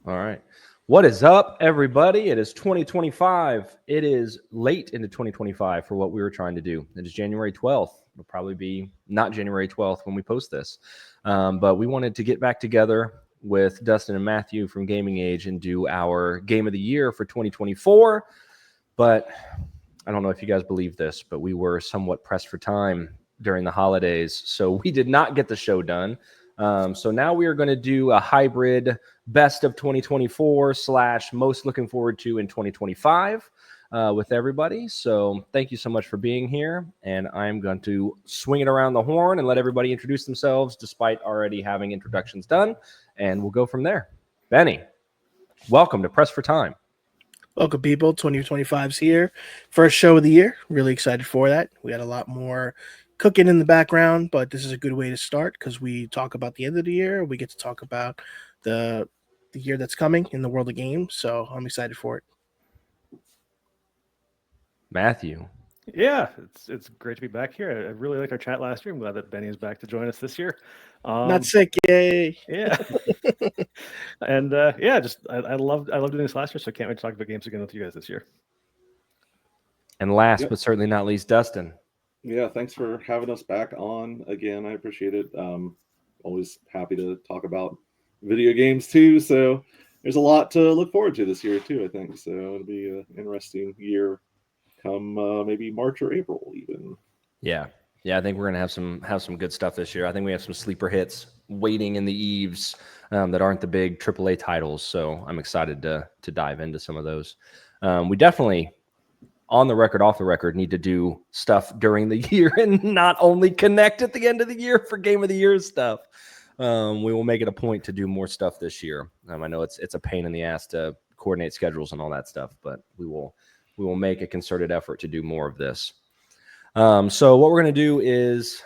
All right. What is up, everybody? It is 2025. It is late into 2025 for what we were trying to do. It is January 12th. It'll probably be not January 12th when we post this. But we wanted to get back together with Dustin and Matthew from Gaming Age and do our game of the year for 2024. But I don't know if you guys believe this, but we were somewhat pressed for time during the holidays. So we did not get the show done. So now we are going to do a hybrid best of 2024 / most looking forward to in 2025 with everybody. So thank you so much for being here. And I'm going to swing it around the horn and let everybody introduce themselves despite already having introductions done. And we'll go from there. Benny, welcome to Press for Time. Welcome, people. 2025's here. First show of the year. Really excited for that. We had a lot more cooking in the background, but this is a good way to start because we talk about the end of the year. We get to talk about the year that's coming in the world of games. So I'm excited for it. Matthew. Yeah, it's great to be back here. I really liked our chat last year. I'm glad that Benny is back to join us this year. Not sick, yay! Yeah, and just I loved doing this last year, so I can't wait to talk about games again with you guys this year. And last but certainly not least, Dustin. Yeah, thanks for having us back on again. I appreciate it. Always happy to talk about video games too. So there's a lot to look forward to this year too, I think. So it'll be an interesting year come maybe March or April even. Yeah, I think we're gonna have some good stuff this year. I think we have some sleeper hits waiting in the eaves that aren't the big AAA titles. So I'm excited to dive into some of those. We definitely, on the record, off the record, need to do stuff during the year and not only connect at the end of the year for Game of the Year stuff. We will make it a point to do more stuff this year. I know it's a pain in the ass to coordinate schedules and all that stuff, but we will make a concerted effort to do more of this. So what we're going to do is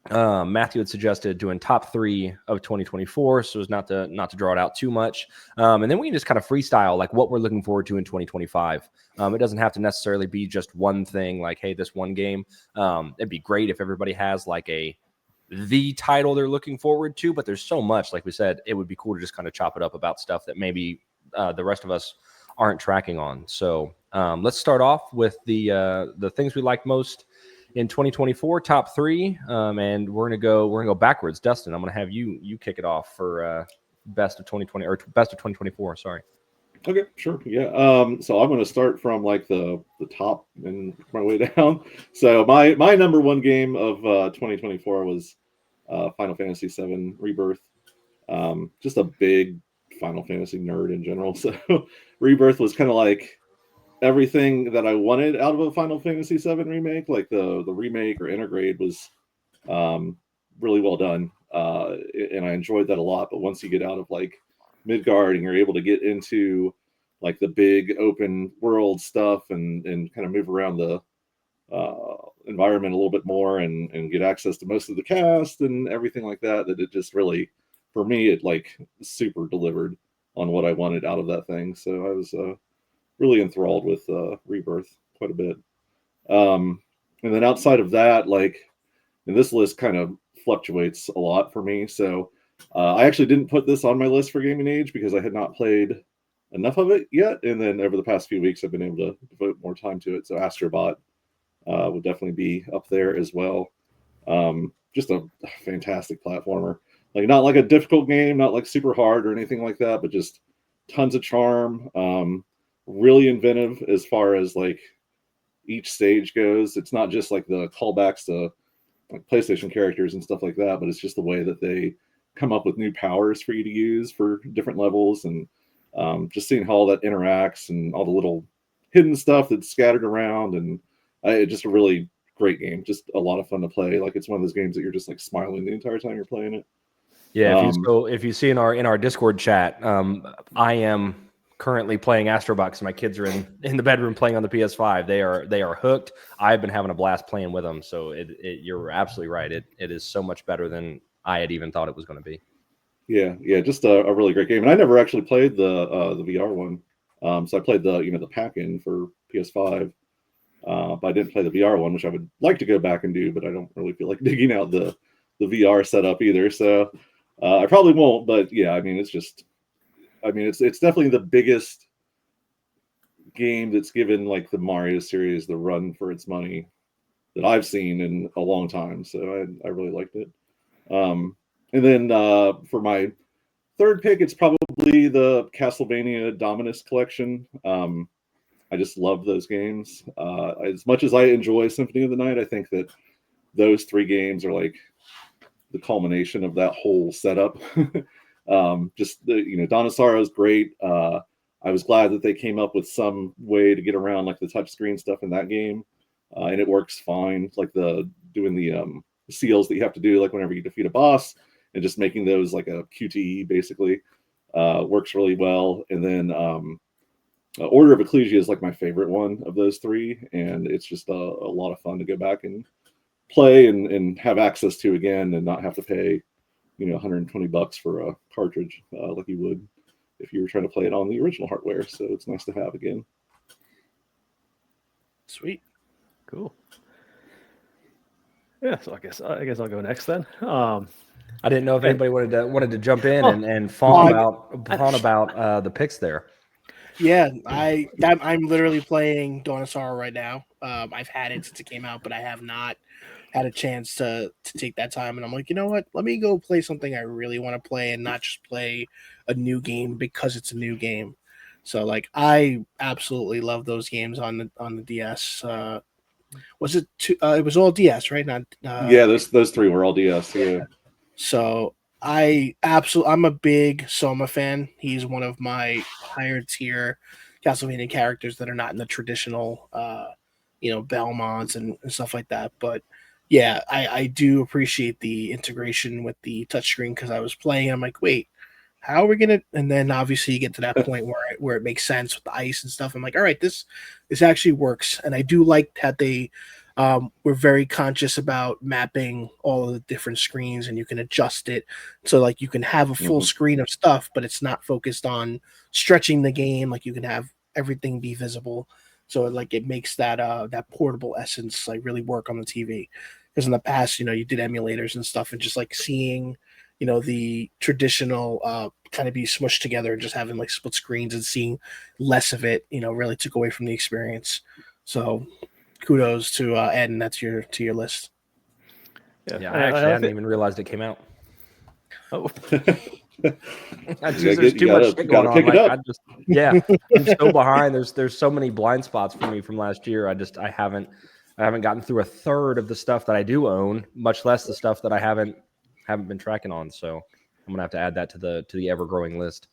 Matthew had suggested doing top 3 of 2024, so as not to draw it out too much. And then we can just kind of freestyle like what we're looking forward to in 2025. It doesn't have to necessarily be just one thing like, hey, this one game. It'd be great if everybody has like the title they're looking forward to, but there's so much, like we said, it would be cool to just kind of chop it up about stuff that maybe the rest of us aren't tracking on. So let's start off with the things we like most in 2024, top 3, and we're gonna go backwards. Dustin, I'm gonna have you kick it off for best of 2020 or best of 2024. Sorry. Okay, sure. Yeah. So I'm gonna start from like the top and work my way down. So my number one game of 2024 was Final Fantasy VII Rebirth. Just a big Final Fantasy nerd in general. So Rebirth was kind of like everything that I wanted out of a Final Fantasy VII remake. Like the remake or Intergrade was really well done, and I enjoyed that a lot. But once you get out of like Midgard and you're able to get into like the big open world stuff and kind of move around the environment a little bit more and get access to most of the cast and everything like that, that it just really, for me, it like super delivered on what I wanted out of that thing. So I was really enthralled with Rebirth quite a bit. And then outside of that, like, and this list kind of fluctuates a lot for me. So I actually didn't put this on my list for Gaming Age because I had not played enough of it yet. And then over the past few weeks, I've been able to devote more time to it. So Astrobot would definitely be up there as well. Just a fantastic platformer. Like, not like a difficult game, not like super hard or anything like that, but just tons of charm. Really inventive as far as like each stage goes. It's not just like the callbacks to like PlayStation characters and stuff like that, but it's just the way that they come up with new powers for you to use for different levels, and just seeing how all that interacts and all the little hidden stuff that's scattered around. And just a really great game. Just a lot of fun to play. Like, it's one of those games that you're just like smiling the entire time you're playing it. Yeah, if you see in our Discord chat, I am currently playing Astrobot because my kids are in the bedroom playing on the PS5. They are hooked. I've been having a blast playing with them. So you're absolutely right. It is so much better than I had even thought it was going to be. Yeah, just a really great game. And I never actually played the VR one. So I played the pack-in for PS5, but I didn't play the VR one, which I would like to go back and do, but I don't really feel like digging out the VR setup either. So I probably won't. But yeah, I mean, it's just I mean, it's definitely the biggest game that's given like the Mario series the run for its money that I've seen in a long time. So I really liked it. And then for my third pick, it's probably the Castlevania Dominus collection. I just love those games. As much as I enjoy Symphony of the Night, I think that those 3 games are like the culmination of that whole setup. Just the, Dawn of Sorrow is great. I was glad that they came up with some way to get around like the touchscreen stuff in that game, and it works fine. Like doing the seals that you have to do, like whenever you defeat a boss, and just making those like a QTE basically works really well. And then Order of Ecclesia is like my favorite one of those 3, and it's just a lot of fun to go back and play and have access to again, and not have to pay $120 for a cartridge like you would if you were trying to play it on the original hardware. So it's nice to have again. Sweet. Cool. Yeah, so I guess I'll go next then. I didn't know if anybody wanted to jump in and fawn about the picks there. Yeah, I'm literally playing Dawn of Sorrow right now. I've had it since it came out, but I have not had a chance to take that time. And I'm like, you know what? Let me go play something I really want to play and not just play a new game because it's a new game. So like, I absolutely love those games on the DS. Was it? It was all DS, right? Not. Yeah, those 3 were all DS. Yeah. So I'm a big Soma fan. He's one of my higher tier Castlevania characters that are not in the traditional, Belmonts and stuff like that. But yeah, I do appreciate the integration with the touchscreen because I was playing. I'm like, wait, how are we gonna? And then obviously you get to that point where it makes sense with the ice and stuff. I'm like, all right, this actually works. And I do like that they we're very conscious about mapping all of the different screens, and you can adjust it so like you can have a full screen of stuff, but it's not focused on stretching the game. Like you can have everything be visible, so like it makes that that portable essence like really work on the TV. Because in the past, you did emulators and stuff, and just like seeing the traditional kind of be smushed together and just having like split screens and seeing less of it, really took away from the experience. So kudos to adding that to your list. Yeah, I actually hadn't even realized it came out. Oh, there's too much shit going on. Like, I'm so behind. There's so many blind spots for me from last year. I haven't gotten through a third of the stuff that I do own, much less the stuff that I haven't been tracking on. So I'm gonna have to add that to the ever growing list.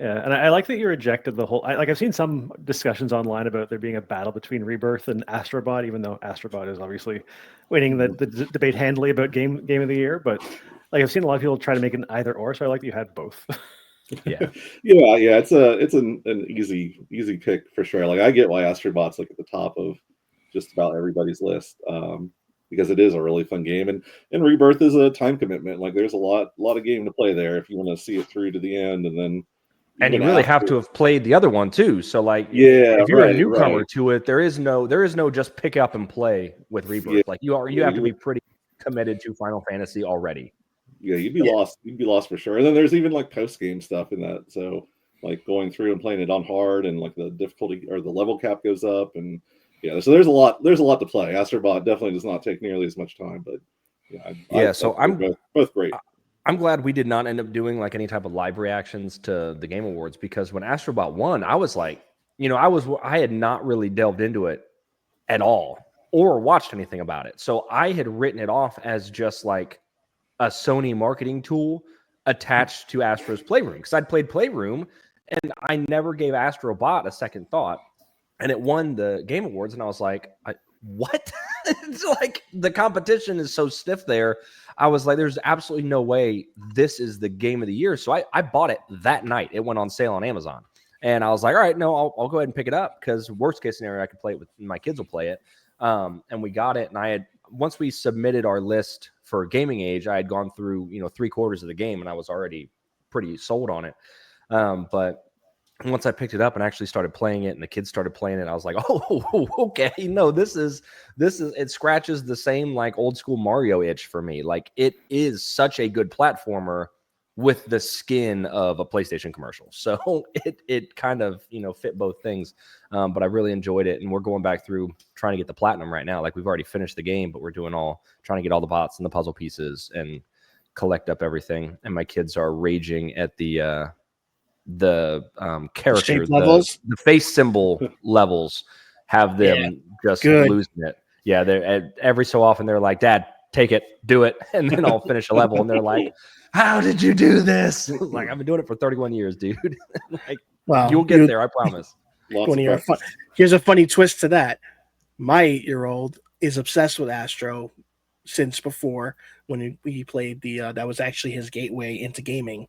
Yeah, and I like that you rejected the whole. I've seen some discussions online about there being a battle between Rebirth and Astrobot, even though Astrobot is obviously winning the debate handily about game of the year. But like I've seen a lot of people try to make an either or, so I like that you had both. Yeah. It's an easy pick for sure. Like I get why Astrobot's like at the top of just about everybody's list, because it is a really fun game, and Rebirth is a time commitment. Like there's a lot of game to play there if you want to see it through to the end, and then. And you really have to have played the other one too. So like, if you're a newcomer to it, there is no just pick up and play with Rebirth. Yeah. Like you have to be pretty committed to Final Fantasy already. Yeah, you'd be lost. You'd be lost for sure. And then there's even like post game stuff in that. So like going through and playing it on hard, and like the difficulty or the level cap goes up, and so there's a lot to play. Astrobot definitely does not take nearly as much time, but so I'm both great. I'm glad we did not end up doing like any type of live reactions to the Game Awards, because when Astrobot won, I was like, I had not really delved into it at all or watched anything about it. So I had written it off as just like a Sony marketing tool attached to Astro's Playroom, because I'd played Playroom and I never gave Astrobot a second thought. And it won the Game Awards, and I was like, what? It's like the competition is so stiff there. I was like, there's absolutely no way this is the game of the year. So I bought it that night. It went on sale on Amazon. And I was like, all right, no, I'll go ahead and pick it up, because worst case scenario, I could play it with my kids will play it. And we got it. And once we submitted our list for Gaming Age, I had gone through, 3/4 of the game, and I was already pretty sold on it. But once I picked it up and actually started playing it, and the kids started playing it, I was like, oh, okay. No, this is, it scratches the same like old school Mario itch for me. Like it is such a good platformer with the skin of a PlayStation commercial. So it kind of, fit both things. But I really enjoyed it. And we're going back through trying to get the platinum right now. Like, we've already finished the game, but we're trying to get all the bots and the puzzle pieces and collect up everything. And my kids are raging at the character, shape levels? the face symbol levels have them just good. losing it. Yeah. They're every so often they're like, Dad, take it, do it. And then I'll finish a level and they're like, how did you do this? Like, I've been doing it for 31 years, dude. Like, Well, you'll get there, I promise. Here's a funny twist to that. My 8-year-old is obsessed with Astro since before, when we played that was actually his gateway into gaming.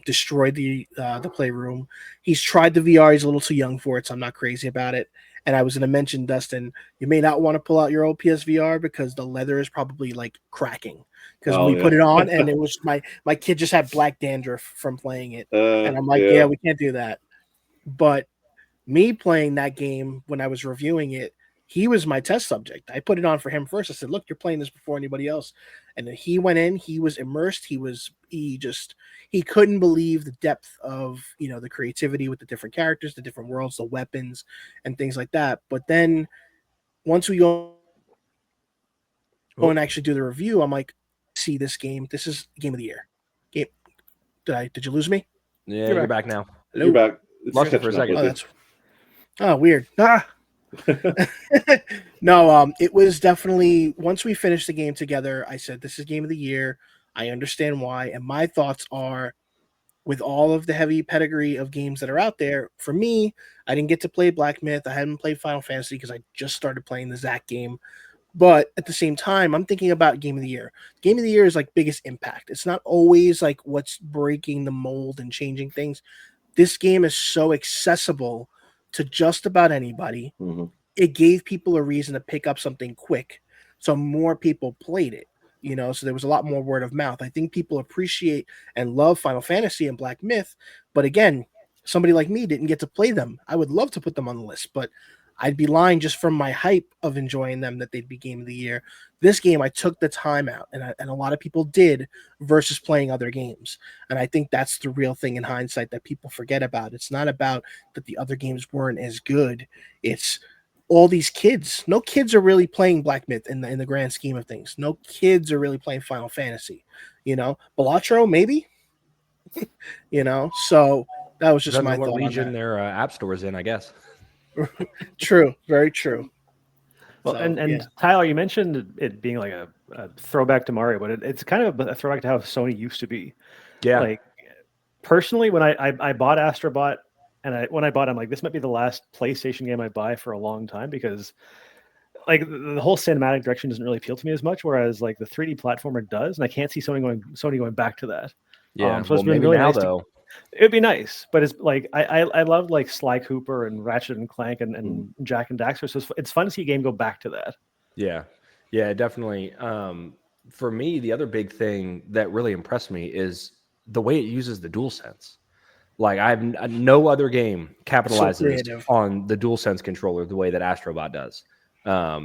Destroyed the playroom. He's tried the VR. He's a little too young for it, so I'm not crazy about it. And I was going to mention, Dustin, you may not want to pull out your old PSVR because the leather is probably like cracking. Because we put it on, and it was my kid just had black dandruff from playing it, and I'm like, yeah, we can't do that. But me playing that game when I was reviewing it, he was my test subject. I put it on for him first. I said, look, you're playing this before anybody else. And then he went in, he was immersed. He couldn't believe the depth of, the creativity with the different characters, the different worlds, the weapons and things like that. But then once we go and actually do the review, I'm like, see this game. This is game of the year. Did you lose me? Yeah, you're back now. Hello? You're back. Lost it for a second. Weird. No, it was definitely, once we finished the game together, I said, this is game of the year. I understand why. And my thoughts are, with all of the heavy pedigree of games that are out there, for me, I didn't get to play Black Myth. I hadn't played Final Fantasy because I just started playing the Zack game. But at the same time, I'm thinking about game of the year. Game of the year is like biggest impact. It's not always like what's breaking the mold and changing things. This game is so accessible to just about anybody. Mm-hmm. It gave people a reason to pick up something quick. So more people played it, so there was a lot more word of mouth. I think people appreciate and love Final Fantasy and Black Myth. But again, somebody like me didn't get to play them. I would love to put them on the list, but I'd be lying just from my hype of enjoying them that they'd be game of the year. This game, I took the time out, and a lot of people did, versus playing other games. And I think that's the real thing in hindsight that people forget about. It's not about that the other games weren't as good. It's all these kids. No kids are really playing Black Myth in the grand scheme of things. No kids are really playing Final Fantasy. Balatro, maybe? So that was just my thought. What region their app store is in, I guess. True, very true. Well, Tyler, you mentioned it being like a throwback to Mario, but it's kind of a throwback to how Sony used to be. Yeah. Like, personally, when I bought Astrobot, and when I bought it, I'm like, this might be the last PlayStation game I buy for a long time, because like the whole cinematic direction doesn't really appeal to me as much, whereas like the 3D platformer does, and I can't see Sony going back to that. Yeah, so it's been really nice though. It'd be nice, but it's like I love like Sly Cooper and Ratchet and Clank and Jack and Daxter. So it's fun to see a game go back to that. Yeah, definitely. For me, the other big thing that really impressed me is the way it uses the DualSense. Like, no other game capitalizes on the DualSense controller the way that Astrobot does. I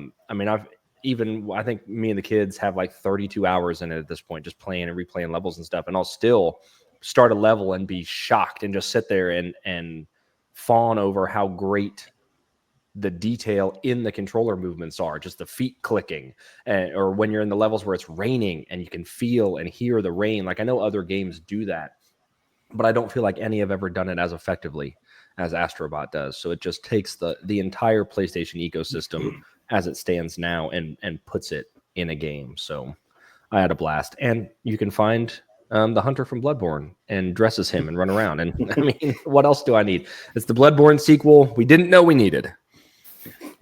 think me and the kids have like 32 hours in it at this point, just playing and replaying levels and stuff, and I'll still start a level and be shocked and just sit there and fawn over how great the detail in the controller movements are, just the feet clicking, or when you're in the levels where it's raining and you can feel and hear the rain. Like, I know other games do that, but I don't feel like any have ever done it as effectively as Astrobot does. So it just takes the entire PlayStation ecosystem as it stands now and puts it in a game. So I had a blast. And you can find the hunter from Bloodborne and dress as him and run around. And I mean, what else do I need? It's the Bloodborne sequel we didn't know we needed.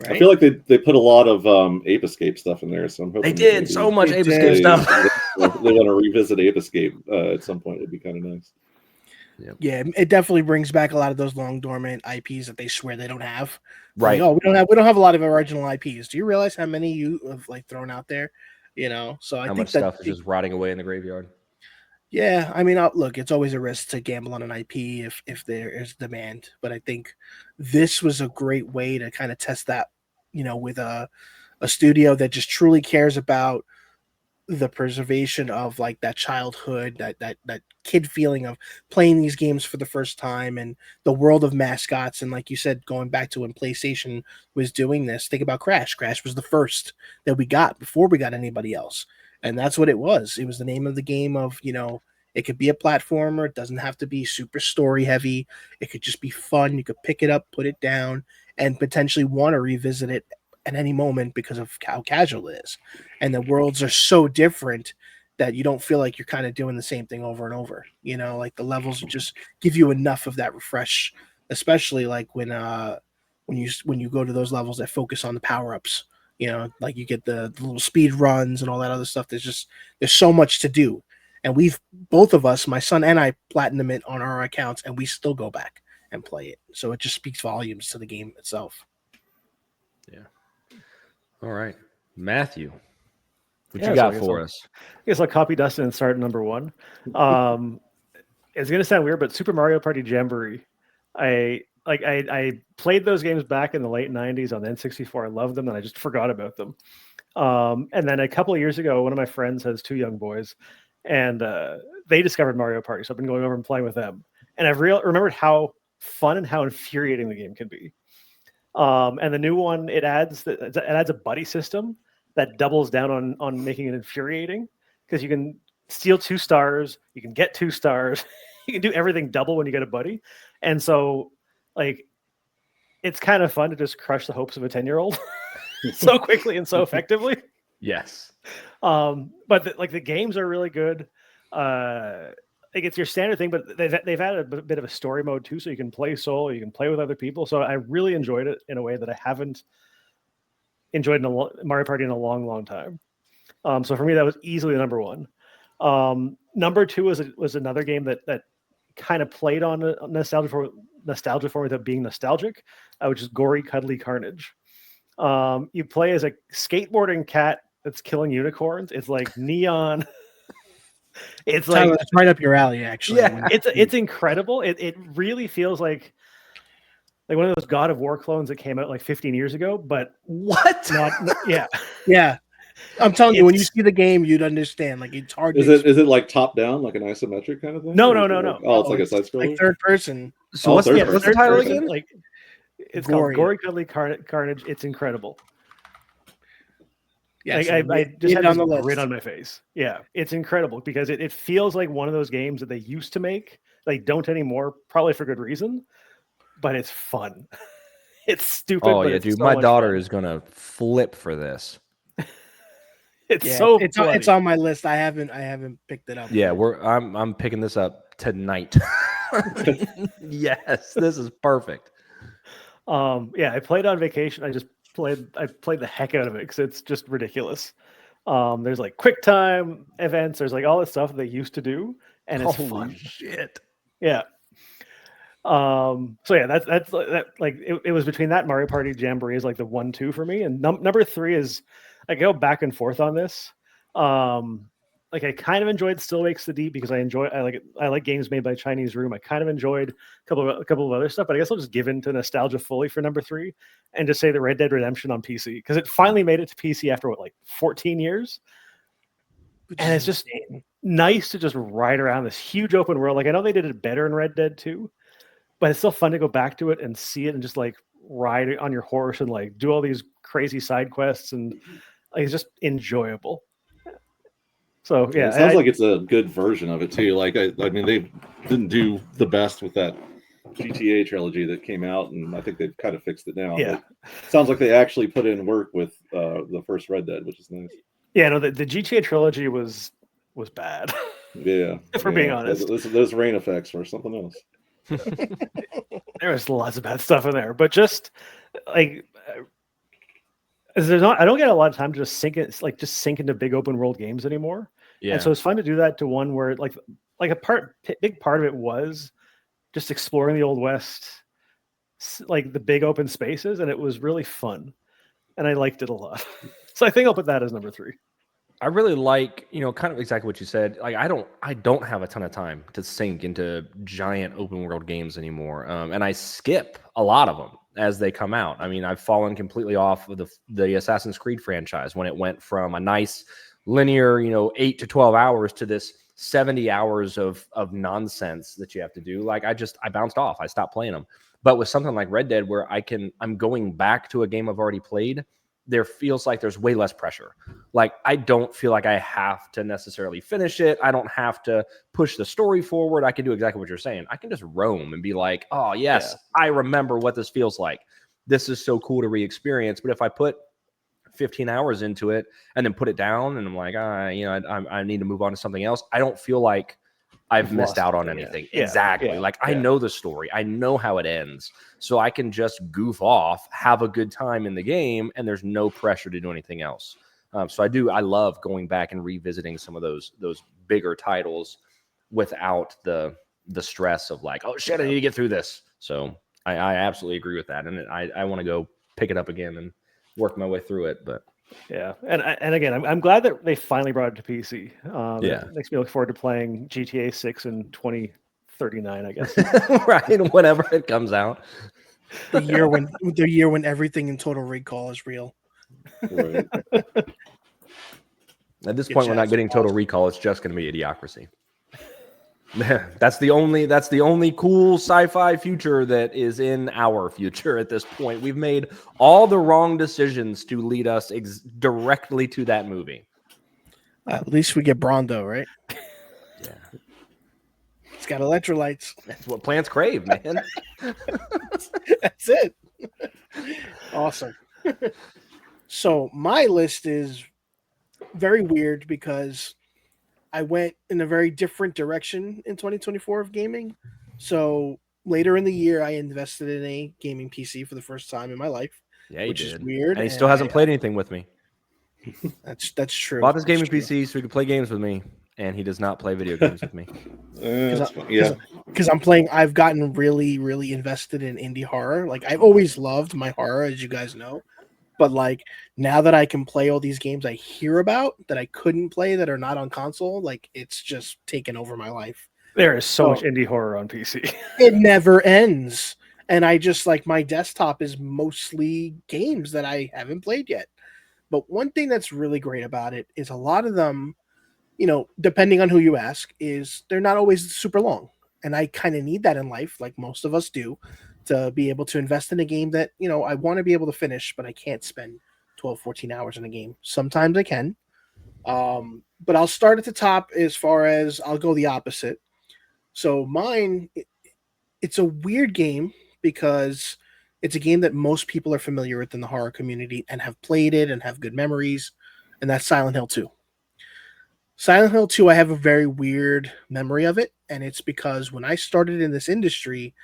Right? I feel like they put a lot of Ape Escape stuff in there. So I'm hoping they did so much Ape Escape stuff. They want to revisit Ape Escape at some point. It'd be kind of nice. Yep. Yeah, it definitely brings back a lot of those long dormant IPs that they swear they don't have. Right. Like, we don't have a lot of original IPs. Do you realize how many you have like thrown out there? So I think much stuff is just rotting away in the graveyard. Yeah, I mean, look, it's always a risk to gamble on an IP if there is demand, but I think this was a great way to kind of test that, with a studio that just truly cares about the preservation of like that childhood, that kid feeling of playing these games for the first time, and the world of mascots. And like you said, going back to when PlayStation was doing this, think about Crash. Crash was the first that we got before we got anybody else. And that's what it was. It was the name of the game of, it could be a platformer. It doesn't have to be super story heavy. It could just be fun. You could pick it up, put it down, and potentially want to revisit it at any moment because of how casual it is. And the worlds are so different that you don't feel like you're kind of doing the same thing over and over. Like the levels just give you enough of that refresh, especially like when you go to those levels that focus on the power-ups. Like you get the little speed runs and all that other stuff. There's so much to do. And both of us, my son and I, platinum it on our accounts, and we still go back and play it. So it just speaks volumes to the game itself. Yeah. All right, Matthew, what you got for us? I guess I'll copy Dustin and start at number 1. It's gonna sound weird, but Super Mario Party Jamboree. I played those games back in the late 90s on the N64. I loved them, and I just forgot about them. And then a couple of years ago, one of my friends has 2 young boys, and they discovered Mario Party. So I've been going over and playing with them, and I've remembered how fun and how infuriating the game can be. And the new one, it adds a buddy system that doubles down on making it infuriating, because you can steal 2 stars, you can get 2 stars, you can do everything double when you get a buddy. And so like it's kind of fun to just crush the hopes of a 10-year-old so quickly and so effectively. Yes. But the games are really good. Like it's your standard thing, but they've added a bit of a story mode too, so you can play solo, you can play with other people. So I really enjoyed it in a way that I haven't enjoyed Mario Party in a long, long time. So for me, that was easily number 1. Number 2 was another game that kind of played on nostalgia for me without being nostalgic, which is Gory Cuddly Carnage. You play as a skateboarding cat that's killing unicorns. It's like neon. It's like it's right up your alley, actually. Yeah, it's incredible. It really feels like one of those God of War clones that came out like 15 years ago. But what? Yeah. I'm telling you, when you see the game, you'd understand. Like it's hard. Is it like top down, like an isometric kind of thing? No. It's like a side scroller, like third person. So what's the title again? Like it's called Gory Cuddly Carnage. It's incredible. Yeah, I just had this grin on my face. Yeah, it's incredible because it feels like one of those games that they used to make. They don't anymore, probably for good reason, but it's fun. It's stupid. Oh yeah, dude, my daughter is gonna flip for this. It's on my list. I haven't picked it up. Yeah, I'm picking this up tonight. Yes, this is perfect. Yeah, I played on vacation. I played the heck out of it because it's just ridiculous. There's like quick time events. There's like all this stuff they used to do, and it's fun. Shit. Yeah. So yeah, that's like it was between that Mario Party Jamboree is like the 1-2 for me, and number 3 is I go back and forth on this. Like I kind of enjoyed Still Wakes the Deep because I like games made by Chinese Room. I kind of enjoyed a couple of other stuff, but I guess I'll just give in to nostalgia fully for number 3 and just say the Red Dead Redemption on PC because it finally made it to PC after 14 years. And it's just nice to just ride around this huge open world. Like I know they did it better in Red Dead 2, but it's still fun to go back to it and see it and just like ride on your horse and like do all these crazy side quests and like, it's just enjoyable. So yeah, it sounds like it's a good version of it too. Like I mean, they didn't do the best with that GTA trilogy that came out, and I think they've kind of fixed it now. Yeah, sounds like they actually put in work with the first Red Dead, which is nice. Yeah, no, the GTA trilogy was bad. Yeah, if we're being honest, those rain effects were something else. There was lots of bad stuff in there, but just like I don't get a lot of time to just sink into big open world games anymore. Yeah, and so it's fun to do that to one where like big part of it was just exploring the Old West, like the big open spaces, and it was really fun, and I liked it a lot. So I think I'll put that as number 3. I really like, kind of exactly what you said. Like I don't have a ton of time to sink into giant open world games anymore, and I skip a lot of them as they come out. I mean, I've fallen completely off of the Assassin's Creed franchise when it went from a nice linear, 8 to 12 hours to this 70 hours of nonsense that you have to do. Like I bounced off. I stopped playing them. But with something like Red Dead, where I'm going back to a game I've already played, there feels like there's way less pressure. Like I don't feel like I have to necessarily finish it. I don't have to push the story forward. I can do exactly what you're saying. I can just roam and be like, oh yes, I remember what this feels like. This is so cool to re-experience. But if I put 15 hours into it and then put it down and I'm like, I need to move on to something else, I don't feel like I've missed out on anything. Exactly. Like I know the story. I know how it ends. So I can just goof off, have a good time in the game, and there's no pressure to do anything else. So I love going back and revisiting some of those bigger titles without the stress of like, oh shit, I need to get through this. So I absolutely agree with that. And I want to go pick it up again and work my way through it. But yeah, and again, I'm glad that they finally brought it to PC. It makes me look forward to playing GTA 6 in 2039, I guess. Right, whenever it comes out. The year when everything in Total Recall is real. Right. At this point, we're not getting Total Recall. It's just going to be Idiocracy. That's the only cool sci-fi future that is in our future at this point. We've made all the wrong decisions to lead us directly to that movie. At least we get Brondo, right? Yeah. It's got electrolytes. That's what plants crave, man. That's it. Awesome. So my list is very weird because I went in a very different direction in 2024 of gaming. So later in the year, I invested in a gaming PC for the first time in my life. Yeah, which is weird. And he still hasn't played anything with me. That's true. Bought this gaming PC so he could play games with me, and he does not play video games with me. Because I've gotten really, really invested in indie horror. Like I've always loved my horror, as you guys know. But like now that I can play all these games I hear about that I couldn't play that are not on console, like it's just taken over my life. There is so much indie horror on PC. It never ends. And I just like my desktop is mostly games that I haven't played yet. But one thing that's really great about it is a lot of them, depending on who you ask, is they're not always super long. And I kind of need that in life, like most of us do, to be able to invest in a game that, I want to be able to finish, but I can't spend 12, 14 hours in a game. Sometimes I can. But I'll start at the top as far as I'll go the opposite. So mine, it's a weird game because it's a game that most people are familiar with in the horror community and have played it and have good memories, and that's Silent Hill 2. Silent Hill 2, I have a very weird memory of it, and it's because when I started in this industry,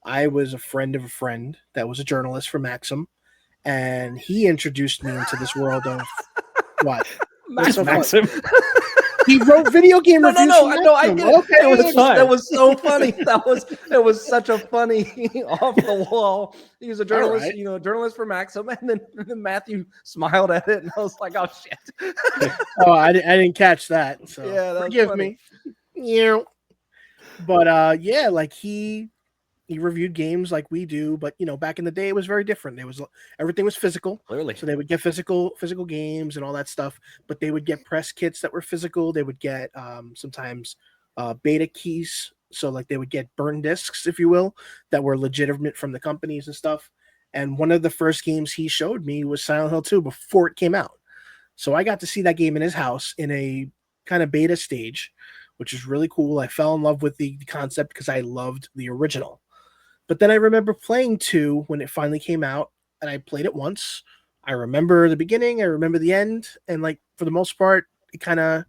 I was a friend of a friend that was a journalist for Maxim, and he introduced me into this world of what? Maxim. He wrote video game reviews. No, I get it. Okay, That was so funny. It was such a funny off the wall. He was a journalist, a journalist for Maxim, and then Matthew smiled at it, and I was like, "Oh shit!" I didn't catch that. So yeah, forgive me. Yeah, but like he reviewed games like we do, but back in the day it was very different. Everything was physical. Clearly. So they would get physical games and all that stuff, but they would get press kits that were physical. They would get sometimes beta keys. So like they would get burn discs, if you will, that were legitimate from the companies and stuff. And one of the first games he showed me was Silent Hill 2 before it came out. So I got to see that game in his house in a kind of beta stage, which is really cool. I fell in love with the concept because I loved the original. But then I remember playing 2 when it finally came out, and I played it once. I remember the beginning, I remember the end, and like for the most part, it kind of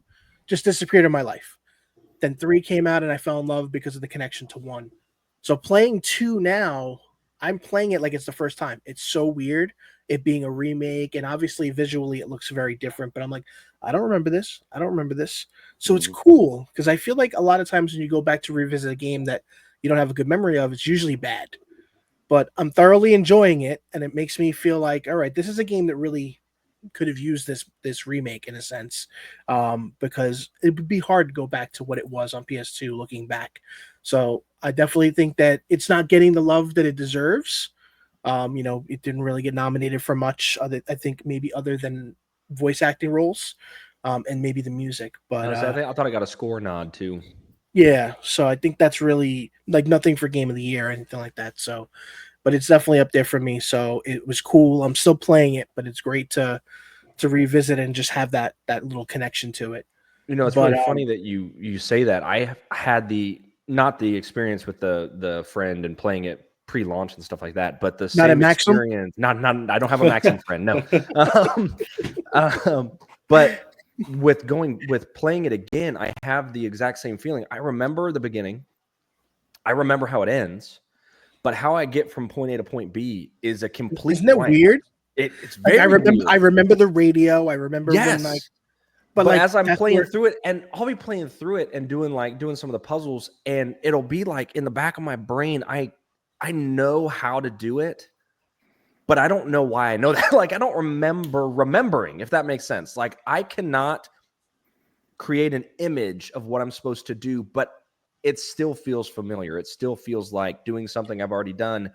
just disappeared in my life. Then 3 came out, and I fell in love because of the connection to 1. So playing 2 now, I'm playing it like it's the first time. It's so weird, it being a remake, and obviously visually it looks very different, but I'm like, I don't remember this. So it's cool, because I feel like a lot of times when you go back to revisit a game that you don't have a good memory of, it's usually bad. But I'm thoroughly enjoying it, and it makes me feel like, all right, this is a game that really could have used this remake in a sense, because it would be hard to go back to what it was on PS2 looking back. So I definitely think that it's not getting the love that it deserves. It didn't really get nominated for much, I think maybe other than voice acting roles. and maybe the music. But I thought I got a score nod too. yeah, so I think that's really like nothing for game of the year or anything like that. So, but it's definitely up there for me. So it was cool. I'm still playing it, but it's great to revisit and just have that little connection to it. It's But really funny that you say that. I had not the experience with the friend and playing it pre-launch and stuff like that, but the Not a same Maxim? experience. Not I don't have a Maxim friend, no. But with playing it again, I have the exact same feeling. I remember the beginning. I remember how it ends, but how I get from point A to point B is a complete isn't that blank. weird? It's Like very I weird. remember the radio. I remember Yes. when But like as I'm that's playing where- through it, and I'll be playing through it and doing some of the puzzles, and it'll be like in the back of my brain, I know how to do it, but I don't know why I know that. Like I don't remember remembering, if that makes sense. Like I cannot create an image of what I'm supposed to do, but it still feels familiar. It still feels like doing something I've already done,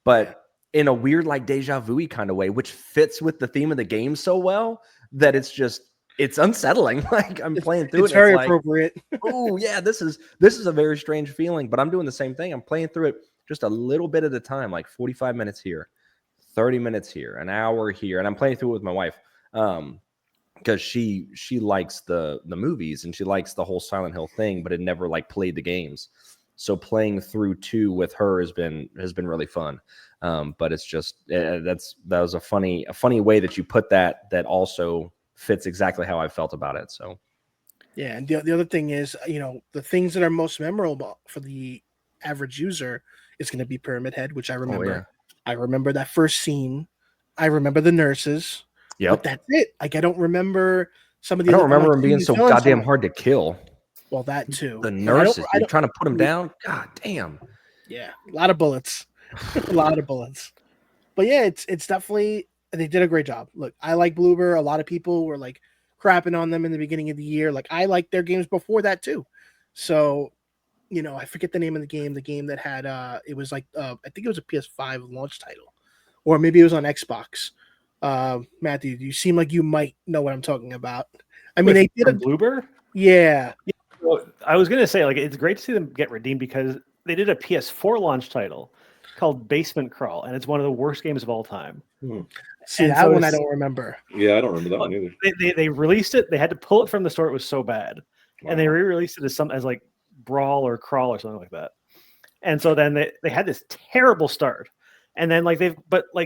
but in a weird, like deja vu kind of way, which fits with the theme of the game so well that it's unsettling. Like I'm playing through it's it. very And it's appropriate. like, oh yeah, this is a very strange feeling, but I'm doing the same thing. I'm playing through it just a little bit at a time, like 45 minutes here, 30 minutes here, an hour here. And I'm playing through it with my wife. Because she likes the movies and she likes the whole Silent Hill thing, but had never like played the games. So playing through 2 with her has been really fun. But it's just that was a funny way that you put that also fits exactly how I felt about it. So Yeah, and the other thing is, the things that are most memorable for the average user is going to be Pyramid Head, which I remember. yeah. I remember that first scene. I remember the nurses. Yep. But that's it. Like I don't remember some of I the. don't other, I'm remember like, him being so villains goddamn are- hard to kill. Well, that too. The But nurses, I you're don't. trying to put them down. God damn. Yeah, a lot of bullets, a lot of bullets. But yeah, it's definitely they did a great job. Look, I like Bloober. A lot of people were like crapping on them in the beginning of the year. Like I liked their games before that too. So, I forget the name of the game. The game that had it was like I think it was a PS5 launch title, or maybe it was on Xbox. Matthew, you seem like you might know what I'm talking about. I mean, they did a Bloober. yeah. Well, I was gonna say, like, it's great to see them get redeemed because they did a PS4 launch title called Basement Crawl, and it's one of the worst games of all time. See, And that so one to I see- don't remember. Yeah, I don't remember that one either. They released it. They had to pull it from the store. It was so bad, and they Wow. re-released it as like Brawl or Crawl or something like that. And so then they had this terrible start, and then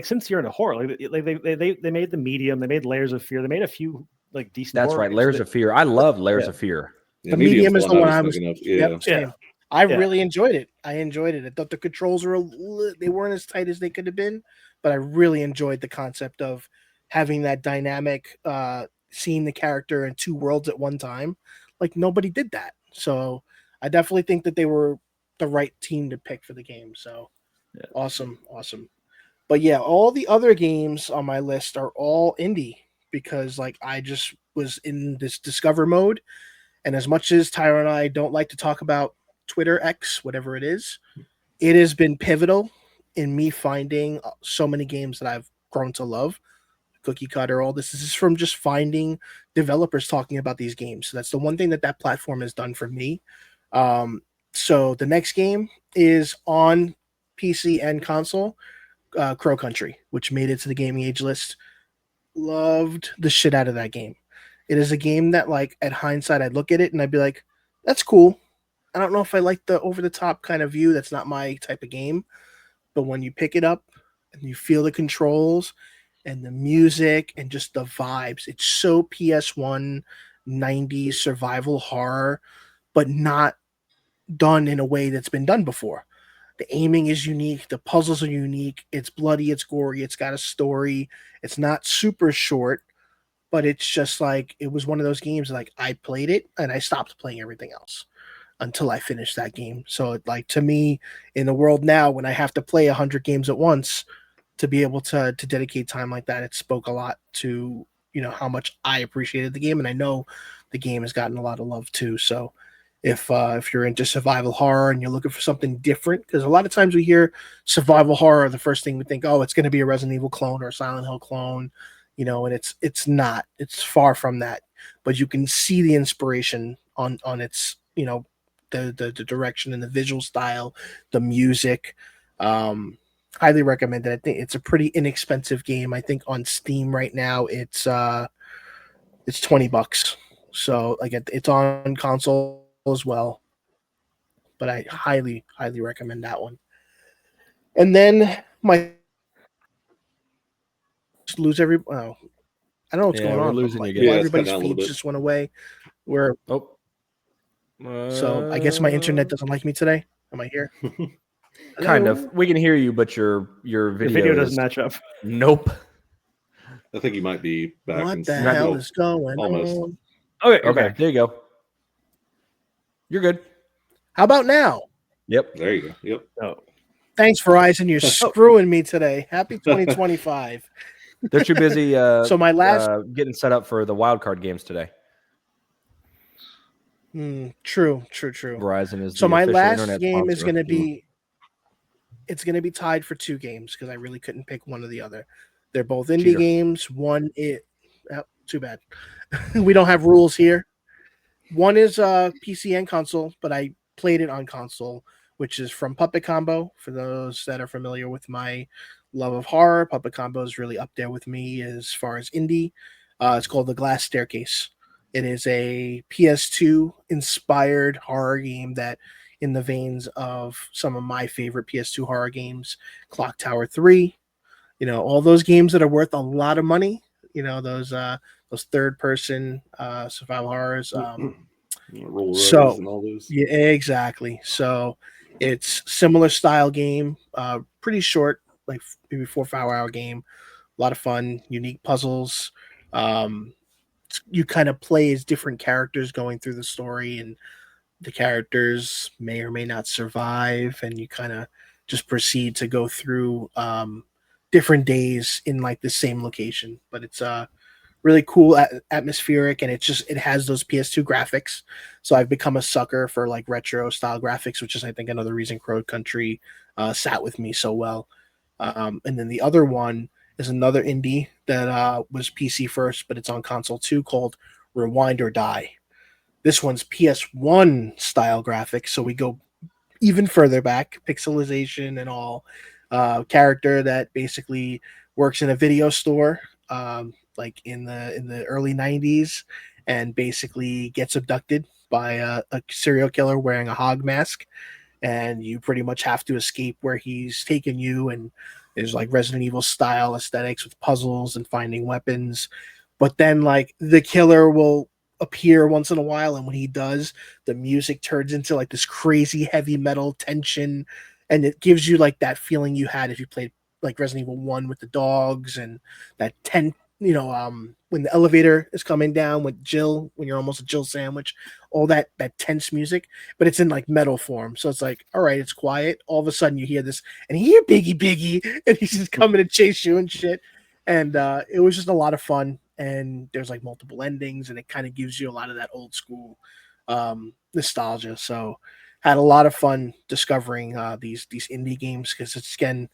since you're into horror, they made the medium, they made Layers of Fear, they made a few like decent. That's horror right. games. Layers of Fear. I love Layers Yeah. of Fear. Yeah, The medium is the one I was thinking of. Yep, Yeah. same. Yeah. I Yeah. really enjoyed it. I thought the controls were they weren't as tight as they could have been, but I really enjoyed the concept of having that dynamic, seeing the character in 2 worlds at one time. Like nobody did that. So I definitely think that they were the right team to pick for the game. So Yeah. awesome. But yeah, all the other games on my list are all indie because like I just was in this discover mode. And as much as Tyra and I don't like to talk about Twitter X, whatever it is, it has been pivotal in me finding so many games that I've grown to love. Cookie Cutter, all this is from just finding developers talking about these games. So that's the one thing that platform has done for me. So the next game is on PC and console, Crow Country, which made it to the Gaming Age list. Loved the shit out of that game. It is a game that, like, at hindsight, I'd look at it and I'd be like, that's cool. I don't know if I like the over-the-top kind of view. That's not my type of game. But when you pick it up and you feel the controls and the music and just the vibes, it's so PS1 90s survival horror, but not done in a way that's been done before. The aiming is unique. The puzzles are unique. It's bloody. It's gory. It's got a story. It's not super short. But it's just like, it was one of those games like I played it and I stopped playing everything else until I finished that game. So like to me, in the world now, when I have to play 100 games at once, to be able to dedicate time like that, it spoke a lot to, how much I appreciated the game. And I know the game has gotten a lot of love too. So if you're into survival horror and you're looking for something different, because a lot of times we hear survival horror, the first thing we think, oh, it's going to be a Resident Evil clone or a Silent Hill clone. And it's not. It's far from that. but you can see the inspiration on its, you know, the direction and the visual style, the music. Highly recommend it. I think it's a pretty inexpensive game. I think on Steam right now it's $20. So like it's on console as well. But I highly recommend that one. And then my just lose every I don't know what's Yeah, going we're on. But losing you like, again. Yeah, it's everybody's cutting out a little feeds bit. just went away. Where Oh. so I guess my internet doesn't like me today. Am I here? Kind Hello? of. We can hear you, but your The video, video is... doesn't match up. Nope. I think you might be back. What in the Not- hell oh, is going almost. on? Okay, you're Okay, back. there you go. You're good. How about now? Yep. There you go. Yep. Oh, Thanks, Verizon. You're screwing me today. Happy 2025. They're too busy So my last getting set up for the wild card games today. true. Verizon is So the my official last internet game is sponsor. going to be it's going to be tied for 2 games because I really couldn't pick one or the other. They're both indie Cheater. games. One is too bad. We don't have rules here. One is PC and console, but I played it on console, which is from Puppet Combo. For those that are familiar with my love of horror, Puppet Combo is really up there with me as far as indie. It's called The Glass Staircase. It is a PS2 inspired horror game that, in the veins of some of my favorite PS2 horror games, Clock Tower 3, you know, all those games that are worth a lot of money, you know, those third person survival horrors. Roll So Riders and all those. yeah, exactly. So it's similar style game, pretty short, like maybe 4 or 5 hour game. A lot of fun, unique puzzles. You kind of play as different characters going through the story, and the characters may or may not survive, and you kind of just proceed to go through different days in like the same location. But it's really cool, atmospheric, and it has those PS2 graphics. So I've become a sucker for like retro style graphics, which is I think another reason Crow Country sat with me so well. And then the other one is another indie that was PC first, but it's on console too, called Rewind or Die. This one's PS1 style graphics, so we go even further back, pixelization and all. Character that basically works in a video store, like in the early 90s, and basically gets abducted by a serial killer wearing a hog mask, and you pretty much have to escape where he's taken you. And there's like Resident Evil style aesthetics with puzzles and finding weapons. But then like the killer will appear once in a while, and when he does, the music turns into like this crazy heavy metal tension, and it gives you like that feeling you had if you played like Resident Evil 1 with the dogs, and that when the elevator is coming down with Jill, when you're almost a Jill sandwich, all that tense music, but it's in like metal form. So it's like, all right, it's quiet. All of a sudden you hear this, and you hear Biggie, and he's just coming to chase you and shit. And it was just a lot of fun. And there's like multiple endings, and it kind of gives you a lot of that old school nostalgia. So had a lot of fun discovering these indie games, because it's, again,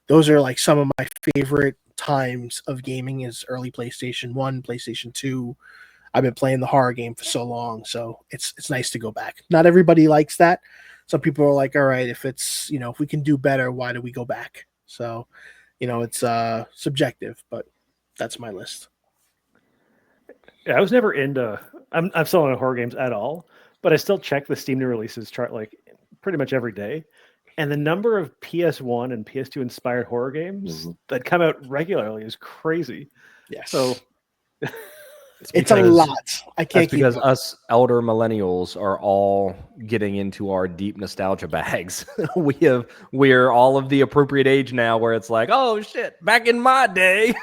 those are like some of my favorite times of gaming is early PlayStation 1, PlayStation 2. I've been playing the horror game for so long, so it's nice to go back. Not everybody likes that. Some people are like, all right, if it's, if we can do better, why do we go back? So, it's subjective, but that's my list. Yeah, I was never into. I'm still not into horror games at all, but I still check the Steam new releases chart like pretty much every day. And the number of PS1 and PS2 inspired horror games that come out regularly is crazy. Yes. So it's a lot. I can't That's because us elder millennials are all getting into our deep nostalgia bags. We're all of the appropriate age now where it's like, oh shit, back in my day.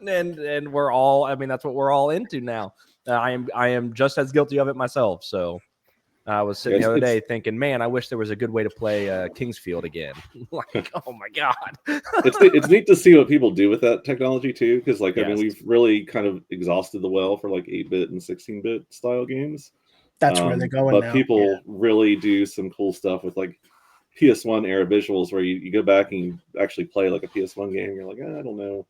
and we're all, I mean, that's what we're all into now. I am just as guilty of it myself. So I was sitting the other day thinking, man, I wish there was a good way to play Kingsfield again. Like, oh my God. It's neat to see what people do with that technology too, because I mean, Yes. we've really kind of exhausted the well for like 8-bit and 16-bit style games. That's where they're going but now. People really do some cool stuff with like PS1 era visuals, where you go back and you actually play like a PS1 game. You're like, I don't know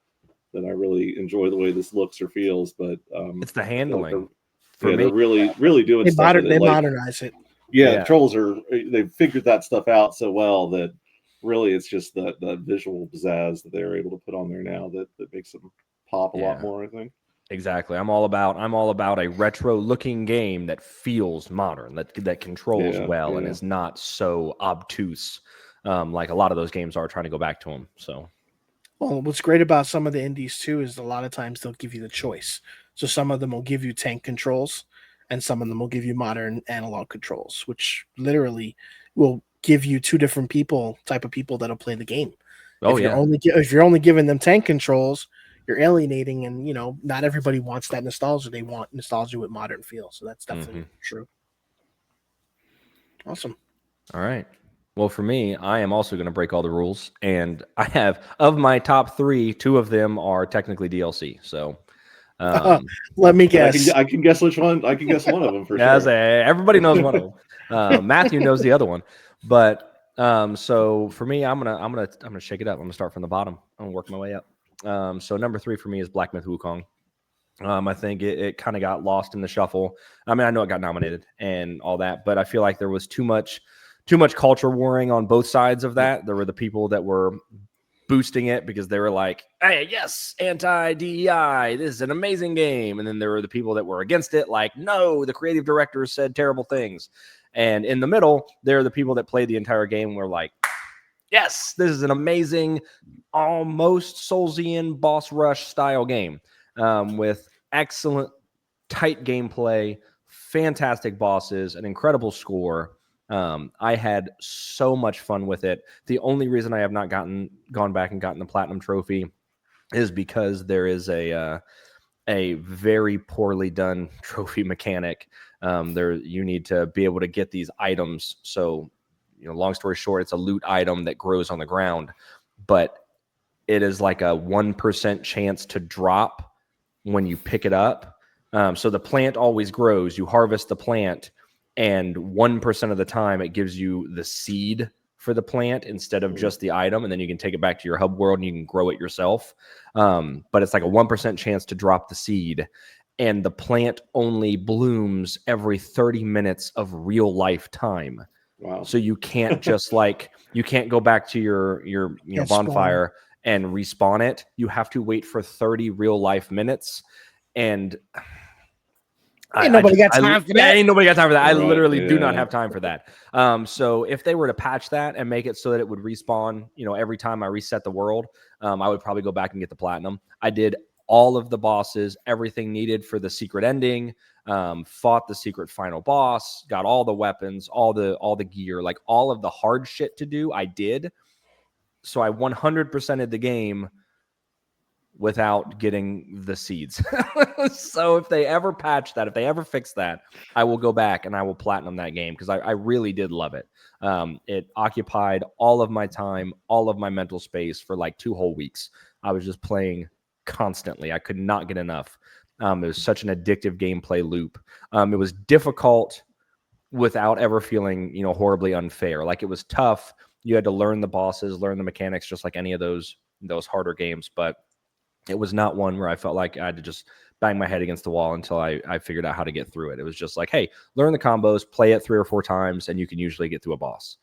that I really enjoy the way this looks or feels, but it's the handling. For me, they're really doing They stuff with it. Like, modernize it. Yeah. trolls they've figured that stuff out so well that really it's just the visual pizzazz that they're able to put on there now that makes them pop a lot more, I think. Exactly. I'm all about a retro looking game that feels modern, that controls well and is not so obtuse like a lot of those games are trying to go back to them. So, well, what's great about some of the indies too is a lot of times they'll give you the choice. So some of them will give you tank controls, and some of them will give you modern analog controls, which literally will give you two different type of people that'll play the game. If you're only giving them tank controls, you're alienating, and not everybody wants that nostalgia. They want nostalgia with modern feel. So that's definitely true. Awesome. All right. Well, for me, I am also going to break all the rules, and I have, of my top 3, 2 of them are technically DLC. So, let me guess. I can guess which one. I can guess one of them for sure. Everybody knows one of them. Matthew knows the other one, but so for me, I'm gonna shake it up. I'm gonna start from the bottom. I'm gonna work my way up. So number 3 for me is Black Myth Wukong. I think it kind of got lost in the shuffle. I mean, I know it got nominated and all that, but I feel like there was too much culture warring on both sides of that. There were the people that were boosting it because they were like, hey, yes, anti-DEI, this is an amazing game. And then there were the people that were against it, like, no, the creative director said terrible things. And in the middle, there are the people that played the entire game and were like, yes, this is an amazing, almost Soulsian boss rush style game with excellent, tight gameplay, fantastic bosses, an incredible score. I had so much fun with it. The only reason I have not gone back and gotten the platinum trophy is because there is a very poorly done trophy mechanic. There you need to be able to get these items. So, long story short, it's a loot item that grows on the ground, but it is like a 1% chance to drop when you pick it up. So the plant always grows. You harvest the plant, and 1% of the time it gives you the seed for the plant instead of just the item, and then you can take it back to your hub world and you can grow it yourself. But it's like a 1% chance to drop the seed, and the plant only blooms every 30 minutes of real life time. Wow. So you can't just you can't go back to your bonfire and respawn it. You have to wait for 30 real life minutes. And ain't nobody got time for that. Ain't nobody got time for that. I Right, literally do not have time for that. So if they were to patch that and make it so that it would respawn, every time I reset the world, I would probably go back and get the platinum. I did all of the bosses, everything needed for the secret ending, fought the secret final boss, got all the weapons, all the gear, like all of the hard shit to do, I did. So I 100%ed the game without getting the seeds. So if they ever patch that, if they ever fix that, I will go back and I will platinum that game because I really did love it. It occupied all of my time, all of my mental space for like 2 whole weeks. I was just playing constantly. I could not get enough. It was such an addictive gameplay loop. It was difficult without ever feeling, horribly unfair. Like, it was tough. You had to learn the bosses, learn the mechanics, just like any of those harder games. But it was not one where I felt like I had to just bang my head against the wall until I figured out how to get through it. It was just like, hey, learn the combos, play it 3 or 4 times, and you can usually get through a boss.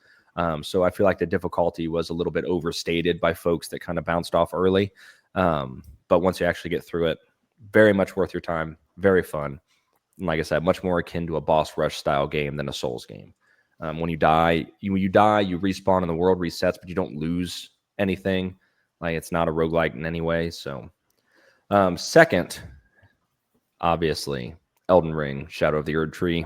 So I feel like the difficulty was a little bit overstated by folks that kind of bounced off early. But once you actually get through it, very much worth your time, very fun. And like I said, much more akin to a boss rush style game than a Souls game. When you die, you respawn and the world resets, but you don't lose anything. Like, it's not a roguelike in any way. So, second, obviously, Elden Ring, Shadow of the Erd Tree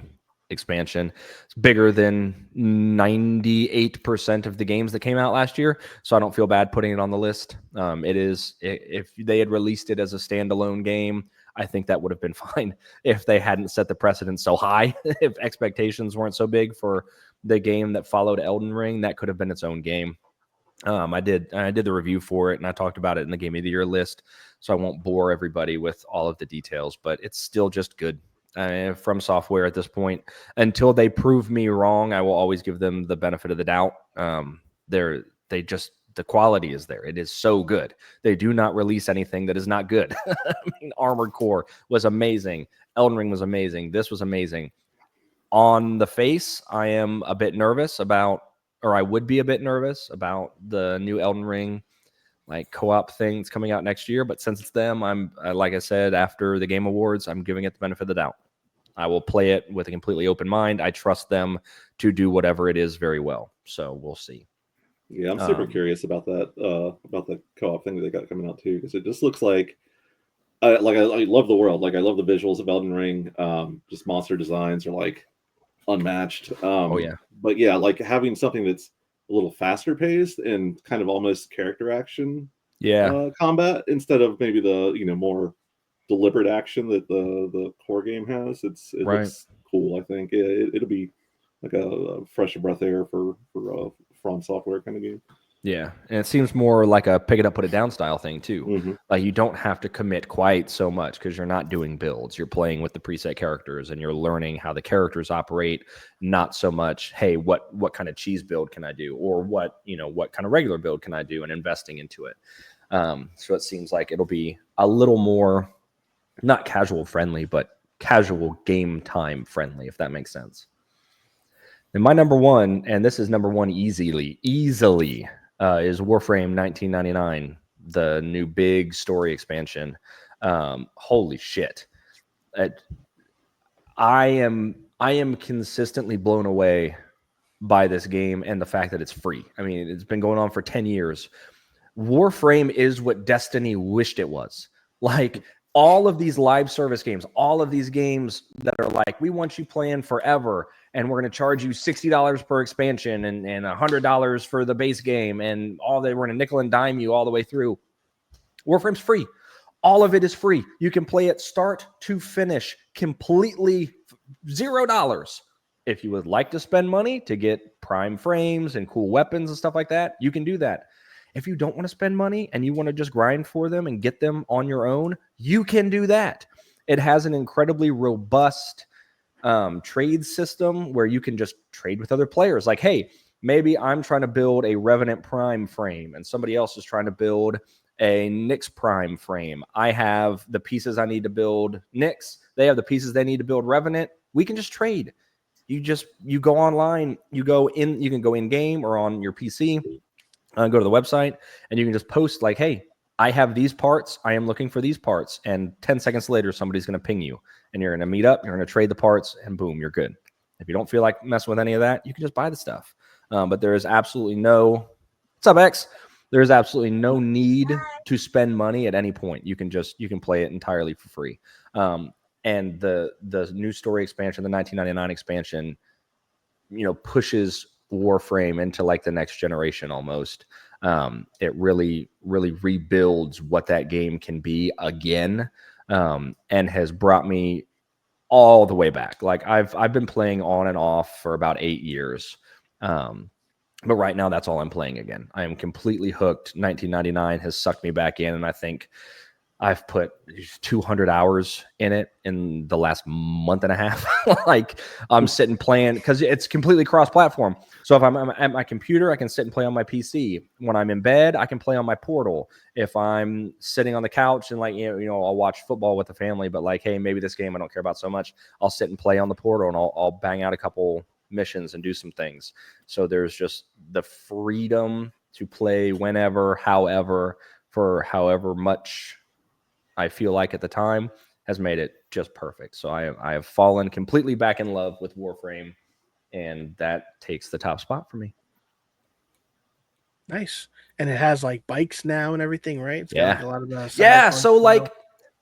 expansion. It's bigger than 98% of the games that came out last year, so I don't feel bad putting it on the list. It is, if they had released it as a standalone game, I think that would have been fine if they hadn't set the precedent so high. If expectations weren't so big for the game that followed Elden Ring, that could have been its own game. I did the review for it, and I talked about it in the Game of the Year list, so I won't bore everybody with all of the details, but it's still just good. From Software at this point, until they prove me wrong, I will always give them the benefit of the doubt. the quality is there. It is so good. They do not release anything that is not good. I mean, Armored Core was amazing. Elden Ring was amazing. This was amazing. On the face, I am a bit nervous about, or I would be a bit nervous about the new Elden Ring like co-op things coming out next year. But since it's them, I'm like I said, after the Game Awards, I'm giving it the benefit of the doubt. I will play it with a completely open mind. I trust them to do whatever it is very well. So we'll see. Yeah, I'm super curious about that, about the co-op thing that they got coming out too, because it just looks like I love the world. Like I love the visuals of Elden Ring. Just monster designs are like unmatched. Oh yeah. But yeah, like having something that's a little faster paced and kind of almost character action combat instead of maybe the more deliberate action that the core game has. It looks cool. I think it'll be like a fresh breath of air for From Software kind of game. Yeah, and it seems more like a pick it up, put it down style thing too. Mm-hmm. Like you don't have to commit quite so much because you're not doing builds. You're playing with the preset characters and you're learning how the characters operate. Not so much, hey, what kind of cheese build can I do, or what kind of regular build can I do, and investing into it. So it seems like it'll be a little more not casual friendly, but casual game time friendly, if that makes sense. And my number one, and this is number one easily. Is Warframe 1999, the new big story expansion. Holy shit. I am consistently blown away by this game and the fact that it's free. I mean, it's been going on for 10 years. Warframe is what Destiny wished it was. Like all of these live service games, all of these games that are like, we want you playing forever, and we're going to charge you $60 per expansion and $100 for the base game, and we're going to nickel and dime you all the way through. Warframe's free. All of it is free. You can play it start to finish, completely $0. If you would like to spend money to get prime frames and cool weapons and stuff like that, you can do that. If you don't want to spend money and you want to just grind for them and get them on your own, you can do that. It has an incredibly robust trade system where you can just trade with other players. Like, hey, maybe I'm trying to build a Revenant Prime frame and somebody else is trying to build a Nyx Prime frame. I have the pieces I need to build Nyx. They have the pieces they need to build Revenant. We can just trade. You go online, you can go in game or on your PC. Go to the website and you can just post like, hey, I have these parts. I am looking for these parts. And 10 seconds later, somebody's going to ping you and you're going to meet up. You're going to trade the parts and boom, you're good. If you don't feel like messing with any of that, you can just buy the stuff. But there is absolutely what's up, X? There is absolutely no need to spend money at any point. You can play it entirely for free. And the new story expansion, the 1999 expansion, pushes Warframe into like the next generation almost. It really rebuilds what that game can be again, and has brought me all the way back. Like I've been playing on and off for about 8 years, but right now that's all I'm playing again. I am completely hooked. 1999 has sucked me back in, and I think I've put 200 hours in it in the last month and a half. Like I'm sitting playing because it's completely cross-platform. So if I'm at my computer, I can sit and play on my PC. When I'm in bed, I can play on my Portal. If I'm sitting on the couch and like, I'll watch football with the family, but like, hey, maybe this game I don't care about so much, I'll sit and play on the Portal and I'll bang out a couple missions and do some things. So there's just the freedom to play whenever, however, for however much I feel like at the time has made it just perfect. So I have fallen completely back in love with Warframe, and that takes the top spot for me. Nice. And it has like bikes now and everything, right? It's Yeah. got like a lot of So like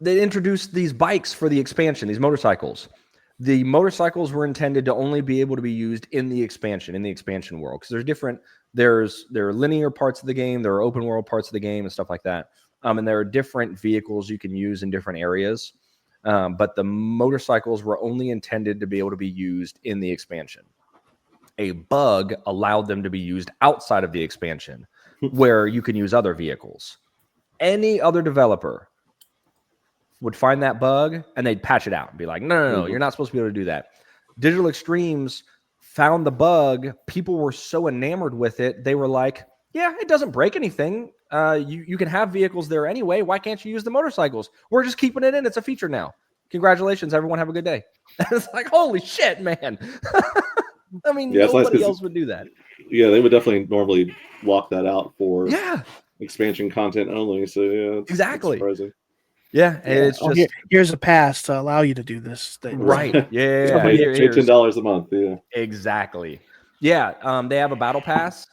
they introduced these bikes for the expansion, these motorcycles. The motorcycles were intended to only be able to be used in the expansion world, because there are linear parts of the game, there are open world parts of the game and stuff like that. And there are different vehicles you can use in different areas. But the motorcycles were only intended to be able to be used in the expansion. A bug allowed them to be used outside of the expansion where you can use other vehicles. Any other developer would find that bug and they'd patch it out and be like, no, you're not supposed to be able to do that. Digital Extremes found the bug. People were so enamored with it. They were like, Yeah, it doesn't break anything. You can have vehicles there anyway. Why can't you use the motorcycles? We're just keeping it in. It's a feature now. Congratulations, everyone. Have a good day. It's like, holy shit, man. I mean, Yeah, it's nice nobody 'cause- else would do that. Yeah, they would definitely normally lock that out for Yeah, expansion content only. So yeah, it's Exactly. surprising. yeah. And it's Oh, just here's a pass to allow you to do this thing. right. Yeah, Somebody- Here- Pay here's- $10 a month. Yeah. Exactly. Yeah. They have a battle pass,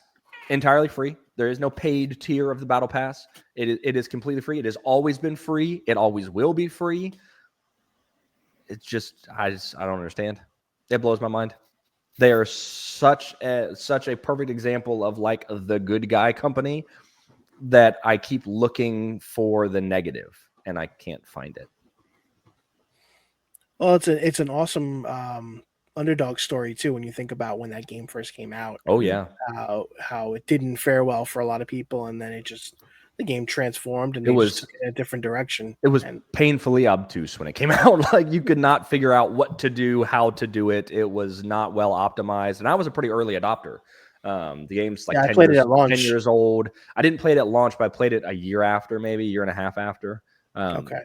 entirely free. There is no paid tier of the battle pass. It is completely free. It has always been free. It always will be free. It's just I don't understand. It blows my mind. They are such a perfect example of like the good guy company that I keep looking for the negative and I can't find it. Well, it's an awesome underdog story too when you think about when that game first came out. Oh yeah. How it didn't fare well for a lot of people, and then the game transformed and It they was- just took it in a different direction. It was And painfully obtuse when it came out. Like you could not figure out what to do, how to do it. It was not well optimized. And I was a pretty early adopter. The game's like Yeah, I 10, played it years, at launch. 10 years old. I didn't play it at launch, but I played it a year after, maybe a year and a half after. okay.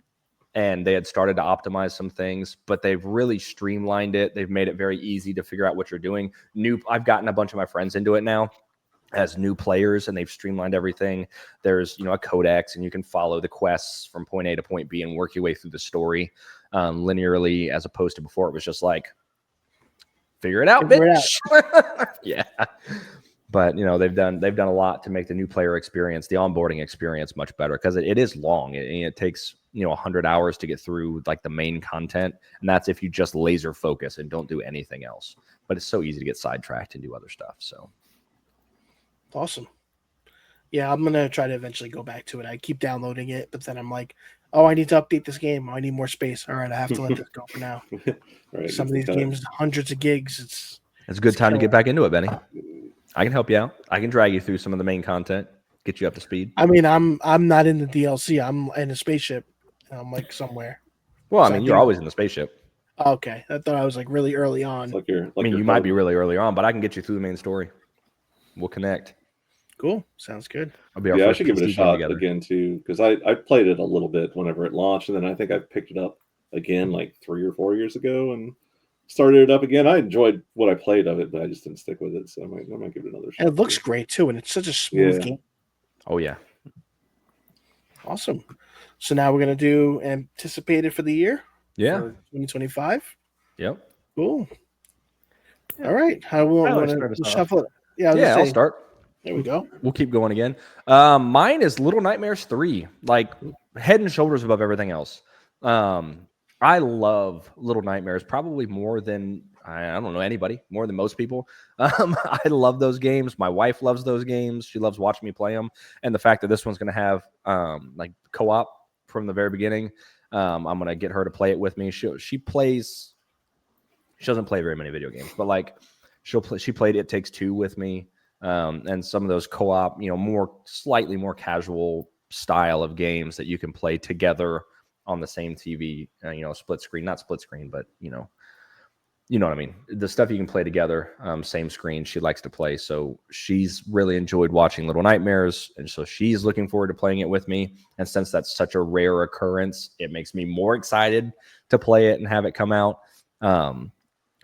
And they had started to optimize some things, but they've really streamlined it. They've made it very easy to figure out what you're doing. I've gotten a bunch of my friends into it now as new players, and they've streamlined everything. There's a codex, and you can follow the quests from point A to point B and work your way through the story linearly, as opposed to before it was just like figure it out, Figure it bitch. Yeah. But they've done a lot to make the new player experience, the onboarding experience, much better because it is long. It takes 100 hours to get through like the main content, and that's if you just laser focus and don't do anything else. But it's so easy to get sidetracked and do other stuff. So Awesome. Yeah, I'm gonna try to eventually go back to it. I keep downloading it, but then I'm like, oh, I need to update this game. I need more space. All right, I have to let this go for now. Right. Some of these games, hundreds of gigs. it's a good time to get back into it, Benny. I can help you out. I can drag you through some of the main content, get you up to speed. I mean, I'm not in the DLC. I'm in a spaceship. I'm like somewhere. Well, I So mean, I you're think- always in the spaceship. Okay, I thought I was like really early on. It's like you're. I mean, you might be really early on, but I can get you through the main story. We'll connect. Cool, sounds good. I'll be our Yeah, I first should give it a PC game shot together. again too, because I played it a little bit whenever it launched, and then I think I picked it up again like 3 or 4 years ago and started it up again. I enjoyed what I played of it, but I just didn't stick with it, so I might give it another shot. And it looks great too, and it's such a smooth Yeah. game. Oh yeah. Awesome. So now we're gonna do anticipated for the year. Yeah. For 2025. Yep. Cool. All right. How we Tyler, want start us to off. shuffle it? Yeah, I was Yeah, gonna I'll say, start. There we go. We'll keep going again. Mine is Little Nightmares 3, like head and shoulders above everything else. I love Little Nightmares probably more than I don't know anybody, more than most people. I love those games. My wife loves those games. She loves watching me play them. And the fact that this one's going to have like co-op from the very beginning, I'm going to get her to play it with me. She doesn't play very many video games, but like she played It Takes Two with me. And some of those co-op, slightly more casual style of games that you can play together on the same TV, split screen, not split screen, but you know what I mean? The stuff you can play together, same screen, she likes to play. So she's really enjoyed watching Little Nightmares. And so she's looking forward to playing it with me. And since that's such a rare occurrence, it makes me more excited to play it and have it come out.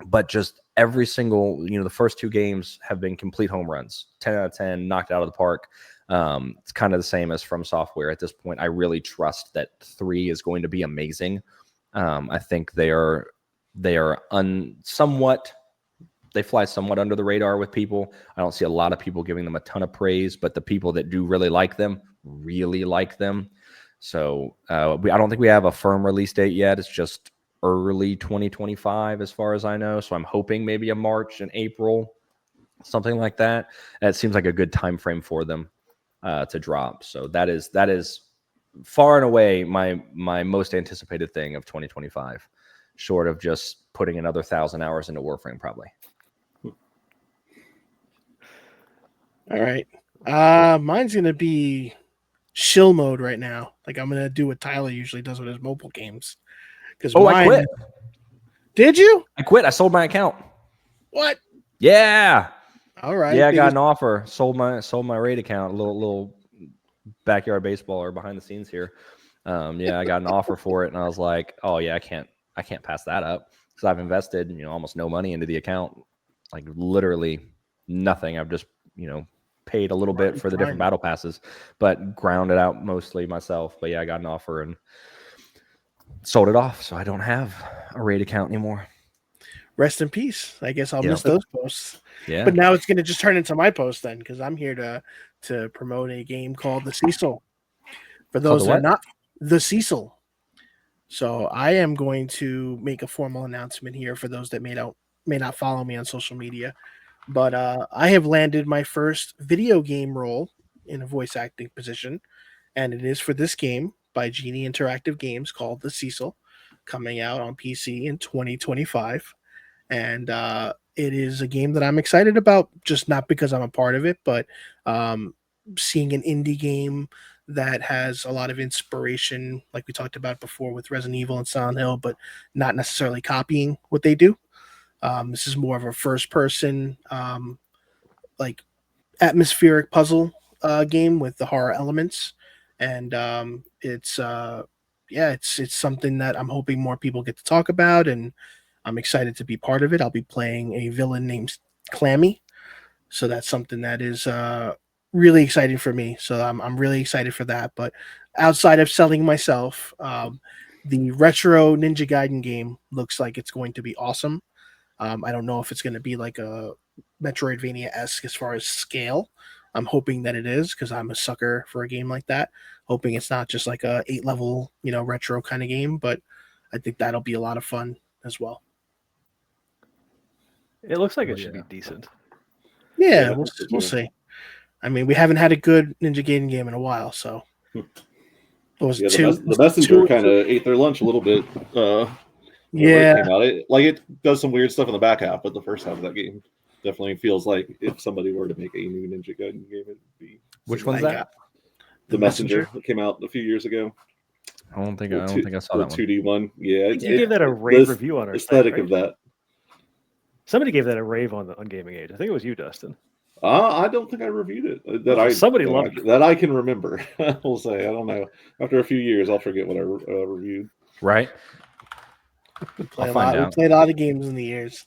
But just every single, the first 2 games have been complete home runs, 10 out of 10, knocked out of the park. It's kind of the same as From Software at this point. I really trust that 3 is going to be amazing. I think they fly somewhat under the radar with people. I don't see a lot of people giving them a ton of praise, but the people that do really like them. So I don't think we have a firm release date yet. It's just early 2025 as far as I know. So I'm hoping maybe a March and April, something like that. And it seems like a good time frame for them to drop. So that is far and away my most anticipated thing of 2025, short of just putting another 1,000 hours into Warframe probably. All right. Mine's gonna be shill mode right now. Like I'm gonna do what Tyler usually does with his mobile games. Because I quit. Did you? I quit. I sold my account. What? Yeah. All right. Yeah, I got biggest- an offer. Sold my raid account. A little backyard baseballer behind the scenes here. Yeah, I got an offer for it, and I was like, oh yeah, I can't pass that up because I've invested almost no money into the account, like literally nothing. I've just paid a little bit for the different battle passes, but ground it out mostly myself. But yeah, I got an offer and sold it off, so I don't have a raid account anymore. Rest in peace. I guess I'll Yep. miss those posts. Yeah, But now it's going to just turn into my post then, because I'm here to promote a game called the Cecil. For those that are not, the Cecil. So I am going to make a formal announcement here for those that may not follow me on social media. But I have landed my first video game role in a voice acting position, and it is for this game by Genie Interactive Games called the Cecil, coming out on PC in 2025. And it is a game that I'm excited about, just not because I'm a part of it, but seeing an indie game that has a lot of inspiration, like we talked about before with Resident Evil and Silent Hill, but not necessarily copying what they do. This is more of a first-person, like atmospheric puzzle game with the horror elements, and it's something that I'm hoping more people get to talk about, and I'm excited to be part of it. I'll be playing a villain named Clammy, so that's something that is really exciting for me. So I'm really excited for that. But outside of selling myself, the retro Ninja Gaiden game looks like it's going to be awesome. I don't know if it's going to be like a Metroidvania-esque as far as scale. I'm hoping that it is, because I'm a sucker for a game like that. Hoping it's not just like a 8-level, retro kind of game, but I think that'll be a lot of fun as well. It looks like it should be decent. Yeah, we'll see. I mean, we haven't had a good Ninja Gaiden game in a while, so. The Messenger kind of ate their lunch a little bit. Yeah, it came out. It does some weird stuff in the back half, but the first half of that game definitely feels like if somebody were to make a new Ninja Gaiden game, it'd be. Which one's that? The Messenger that came out a few years ago. I don't think I saw that one. 2D one. Yeah, you gave that a rave review on our aesthetic site, right? of that. Somebody gave that a rave on Gaming Age. I think it was you, Dustin. I don't think I reviewed it. Somebody loved it. That I can remember. We'll say I don't know. After a few years, I'll forget what I reviewed. Right. We played a lot of games in the years.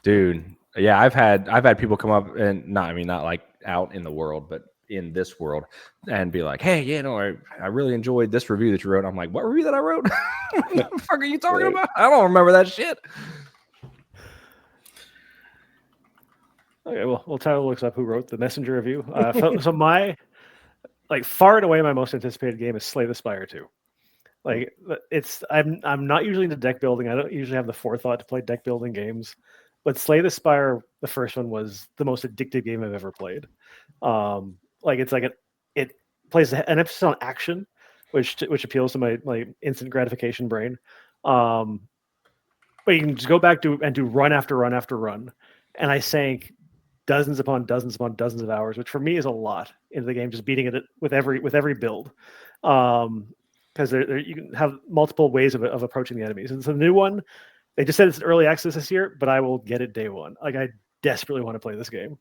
Dude, yeah, I've had people come up and not like out in the world, but in this world, and be like, "Hey, I really enjoyed this review that you wrote." I'm like, "What review that I wrote? What the fuck are you talking about? I don't remember that shit." Okay, well, Tyler looks up who wrote the Messenger review. So my, far and away, my most anticipated game is Slay the Spire 2. I'm not usually into deck building. I don't usually have the forethought to play deck building games, but Slay the Spire, the first one, was the most addictive game I've ever played. It plays an emphasis on action, which appeals to my instant gratification brain. But you can just go back and do run after run after run, and I sank dozens upon dozens upon dozens of hours, which for me is a lot into the game, just beating it with every build. Because you can have multiple ways of approaching the enemies. And so the new one, they just said it's an early access this year, but I will get it day one. I desperately want to play this game.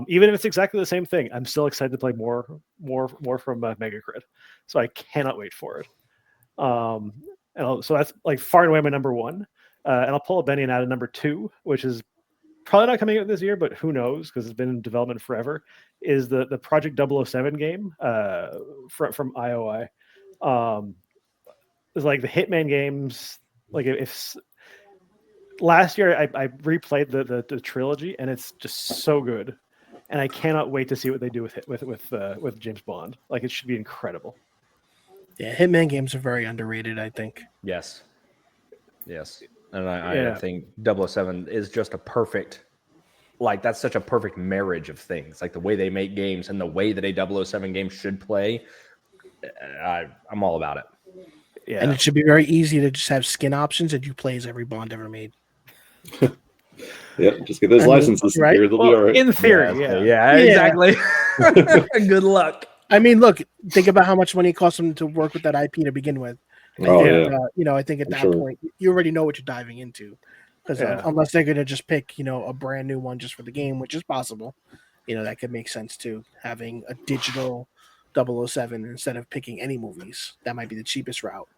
Even if it's exactly the same thing, I'm still excited to play more from Mega Crit. So I cannot wait for it. So that's far and away my number one. And I'll pull a Benny and add a number two, which is probably not coming out this year, but who knows, because it's been in development forever, is the Project 007 game from IOI. It's like the Hitman games. If last year I replayed the trilogy, and it's just so good, and I cannot wait to see what they do with James Bond. It should be incredible. Yeah, Hitman games are very underrated, I think. Yes. And I think 007 is just a perfect, that's such a perfect marriage of things. The way they make games and the way that a 007 game should play, I'm all about it. Yeah. And it should be very easy to just have skin options and you play as every Bond ever made. Yep, just get those licenses. Right? They'll be all right. In theory, yeah, exactly. Good luck. I mean, look, think about how much money it costs them to work with that IP to begin with. I think at that point, you already know what you're diving into. because unless they're going to just pick, a brand new one just for the game, which is possible, that could make sense too. Having a digital 007 instead of picking any movies, that might be the cheapest route.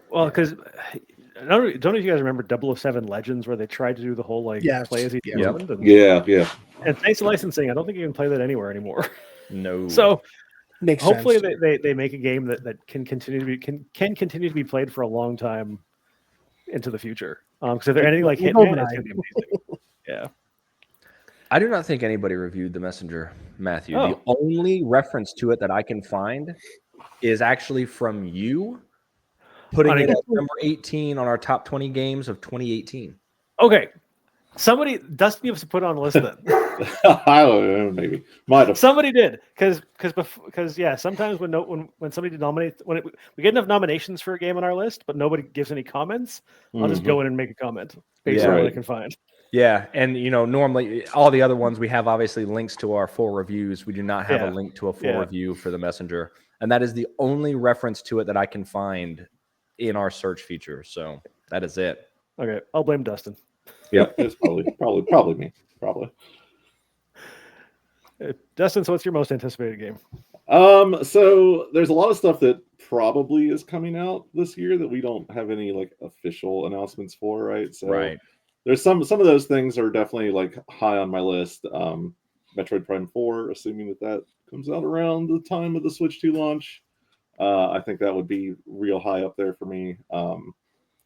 Well, because I don't know if you guys remember 007 Legends, where they tried to do the whole play as each Desmond. Yeah. And thanks to licensing, I don't think you can play that anywhere anymore. No. So makes hopefully sense. they make a game that can continue to be can continue to be played for a long time into the future. Because if they're anything like Hitman, it's going to be amazing. Yeah. I do not think anybody reviewed The Messenger, Matthew. Oh. The only reference to it that I can find is actually from you putting it at number 18 on our top 20 games of 2018. Okay. Dustin, you have to put it on the list then. I don't know, maybe. Might have. Somebody did. Because sometimes when somebody nominates, we get enough nominations for a game on our list, but nobody gives any comments, I'll just go in and make a comment based on what I can find. Yeah, and normally all the other ones we have obviously links to our full reviews. We do not have a link to a full review for The Messenger, and that is the only reference to it that I can find in our search feature. So that is it. Okay, I'll blame Dustin. Yep, it's probably me. Probably. Dustin, so what's your most anticipated game? So there's a lot of stuff that probably is coming out this year that we don't have any official announcements for, right? So there's some of those things are definitely high on my list. Metroid Prime 4, assuming that comes out around the time of the Switch 2 launch. I think that would be real high up there for me.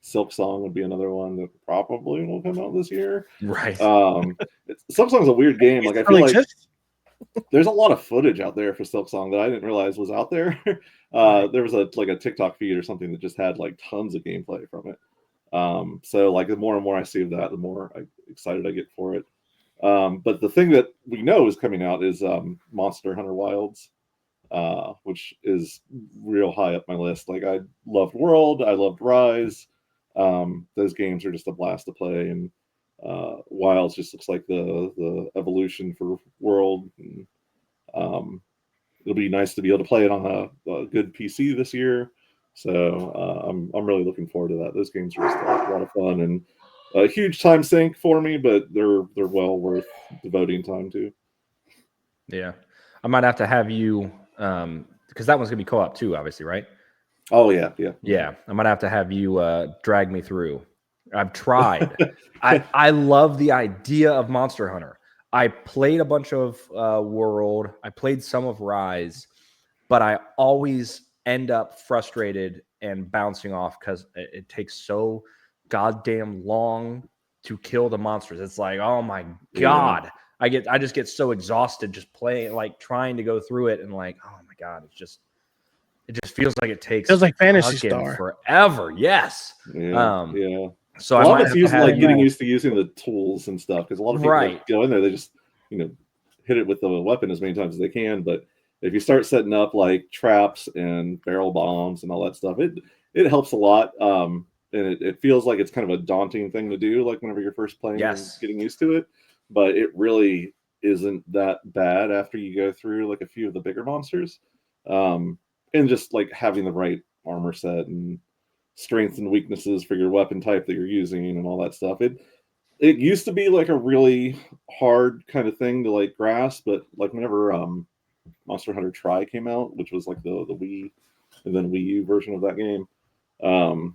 Silk Song would be another one that probably will come out this year. Right. Silk Song's a weird game. I feel like there's a lot of footage out there for Silk Song that I didn't realize was out there. There was a TikTok feed or something that just had tons of gameplay from it. So the more and more I see of that, the more excited I get for it. But the thing that we know is coming out is Monster Hunter Wilds, which is real high up my list. I loved World, I loved Rise. Those games are just a blast to play, and Wilds just looks like the evolution for World. And, it'll be nice to be able to play it on a good PC this year. So I'm really looking forward to that. Those games are just a lot of fun and a huge time sink for me, but they're well worth devoting time to. Yeah, I might have to have you because that one's gonna be co-op too, obviously, right? Oh yeah. I might have to have you drag me through. I've tried. I love the idea of Monster Hunter. I played a bunch of World. I played some of Rise, but I always end up frustrated and bouncing off because it takes so goddamn long to kill the monsters. It's oh my god. Yeah. I just get so exhausted just playing, trying to go through it, and oh my god, it just feels like it takes like Phantasy Star forever. Yes. Yeah. So a lot of it's using getting used to using the tools and stuff, because a lot of people go in there, they just hit it with the weapon as many times as they can. But if you start setting up traps and barrel bombs and all that stuff, it helps a lot. And it feels like it's kind of a daunting thing to do, whenever you're first playing and getting used to it. But it really isn't that bad after you go through a few of the bigger monsters. And just having the right armor set and strengths and weaknesses for your weapon type that you're using and all that stuff. It used to be a really hard kind of thing to grasp, but whenever Monster Hunter Tri came out, which was the Wii and then Wii U version of that game,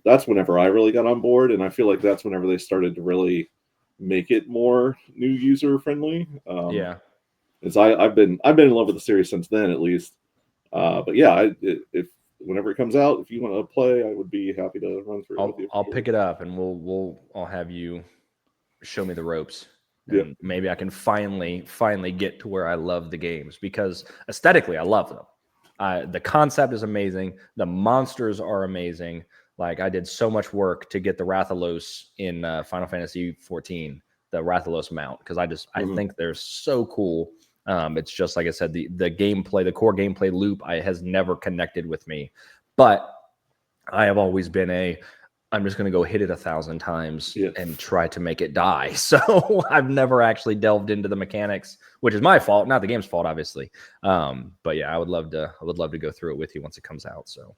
that's whenever I really got on board, and I feel like that's whenever they started to really make it more new user friendly. I've been in love with the series since then, at least. But yeah, if whenever it comes out, if you want to play, I would be happy to run through it with you. I'll pick it up, and I'll have you show me the ropes. Yeah. Maybe I can finally get to where I love the games, because aesthetically I love them. The concept is amazing. The monsters are amazing. I did so much work to get the Rathalos in Final Fantasy 14, the Rathalos mount, because I think they're so cool. It's just like I said, the gameplay, the core gameplay loop has never connected with me. But I have always been I'm just going to go hit it 1,000 times and try to make it die. So I've never actually delved into the mechanics, which is my fault, not the game's fault, obviously. But yeah, I would love to go through it with you once it comes out. So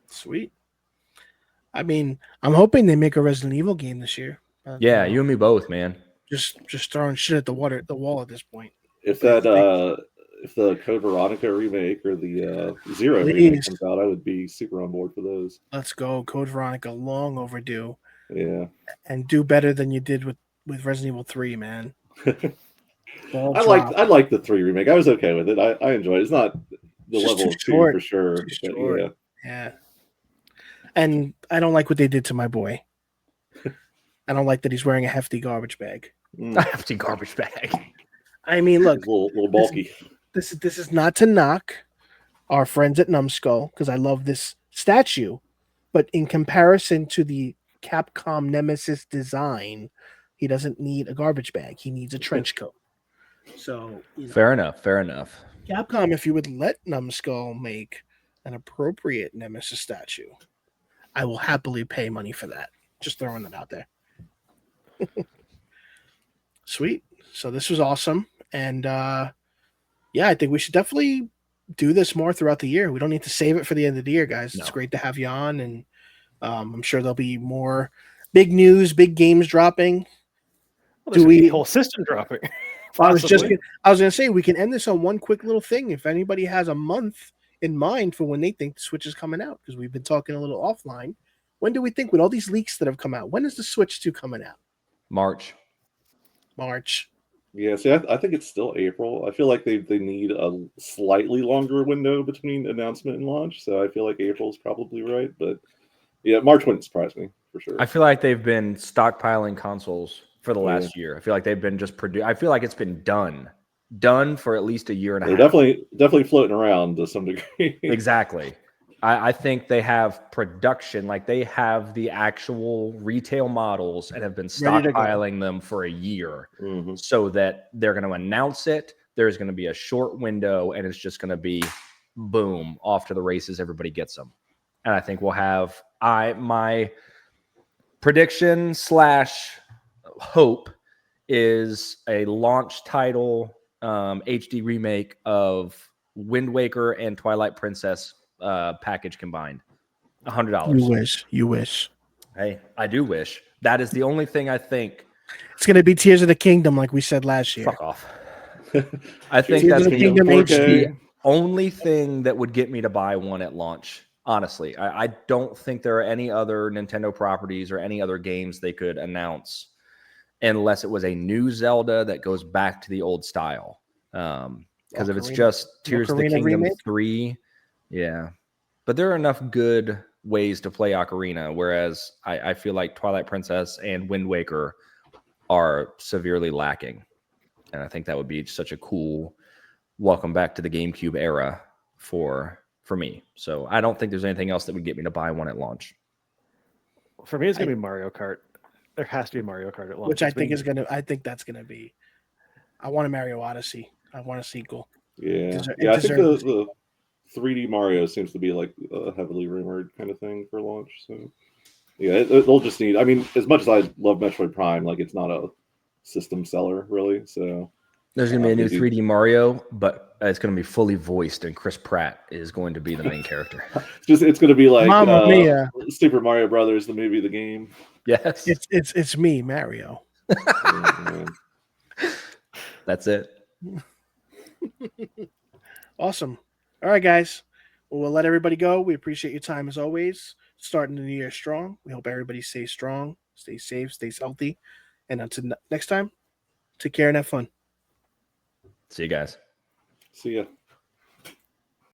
sweet. I mean, I'm hoping they make a Resident Evil game this year. Yeah, you and me both, man. Just throwing shit at the wall at this point. If But that if the Code Veronica remake or the Zero remake Please. comes out, I would be super on board for those. Let's go, Code Veronica, long overdue, Yeah. and do better than you did with Resident Evil 3, man. Ball I drop. liked the 3 remake. I was okay with it. I enjoyed it. It's not the It's just level too of 2 short. for sure. Too But short. yeah. Yeah. And I don't like what they did to my boy. I don't like that he's wearing a hefty garbage bag. A hefty garbage bag. I mean, look, It's a little bulky. this is not to knock our friends at Numbskull, because I love this statue, but in comparison to the Capcom Nemesis design, he doesn't need a garbage bag. He needs a trench coat. So, Fair enough. Capcom, if you would let Numbskull make an appropriate Nemesis statue, I will happily pay money for that. Just throwing that out there. Sweet. So this was awesome. And yeah, I think we should definitely do this more throughout the year. We don't need to save it for the end of the year, guys. It's No. great to have you on. And I'm sure there'll be more big news, big games dropping. Well, there's Do we- a whole system dropping? I was Possibly. gonna say we can end this on one quick little thing. If anybody has a month in mind for when they think the Switch is coming out, because we've been talking a little offline. When do we think, with all these leaks that have come out, when is the Switch 2 coming out? March. Yeah, see, I think it's still April. I feel like they need a slightly longer window between announcement and launch, so I feel like April's probably right. But yeah, March wouldn't surprise me for sure. I feel like they've been stockpiling consoles for the last year. I feel like they've been just I feel like it's been done for at least a year and a They're half. definitely floating around to some degree. Exactly. I think they have production, like they have the actual retail models and have been Ready to go. stockpiling them for a year Mhm. so that they're going to announce it. There's going to be a short window and it's just going to be boom, off to the races. Everybody gets them. And I think we'll have my prediction / hope is a launch title HD remake of Wind Waker and Twilight Princess package combined. $100. You wish. Hey, I do wish. That is the only thing I think. It's going to be Tears of the Kingdom like we said last year. Fuck off. I think Tears that's of the Kingdom the HD. only thing that would get me to buy one at launch. Honestly, I don't think there are any other Nintendo properties or any other games they could announce unless it was a new Zelda that goes back to the old style. Because if it's just Tears of the Ocarina Kingdom remake? 3, yeah. But there are enough good ways to play Ocarina, whereas I feel like Twilight Princess and Wind Waker are severely lacking. And I think that would be such a cool welcome back to the GameCube era for me. So I don't think there's anything else that would get me to buy one at launch. For me, it's gonna be Mario Kart. There has to be Mario Kart at launch. Which I think that's gonna be. I want a Mario Odyssey. I want a sequel. Yeah, It I think deserves the 3D Mario seems to be like a heavily rumored kind of thing for launch. So yeah, they'll just need. I mean, as much as I love Metroid Prime, like it's not a system seller really. So There's going to be a new maybe- 3D Mario, but it's going to be fully voiced, and Chris Pratt is going to be the main character. it's going to be like Mamma Mia. Super Mario Brothers, the movie, the game. Yes, It's me, Mario. Yeah. that's it. Awesome. All right, guys. Well, we'll let everybody go. We appreciate your time as always. Starting the new year strong. We hope everybody stays strong, stays safe, stays healthy. And until next time, take care and have fun. See you guys. See ya.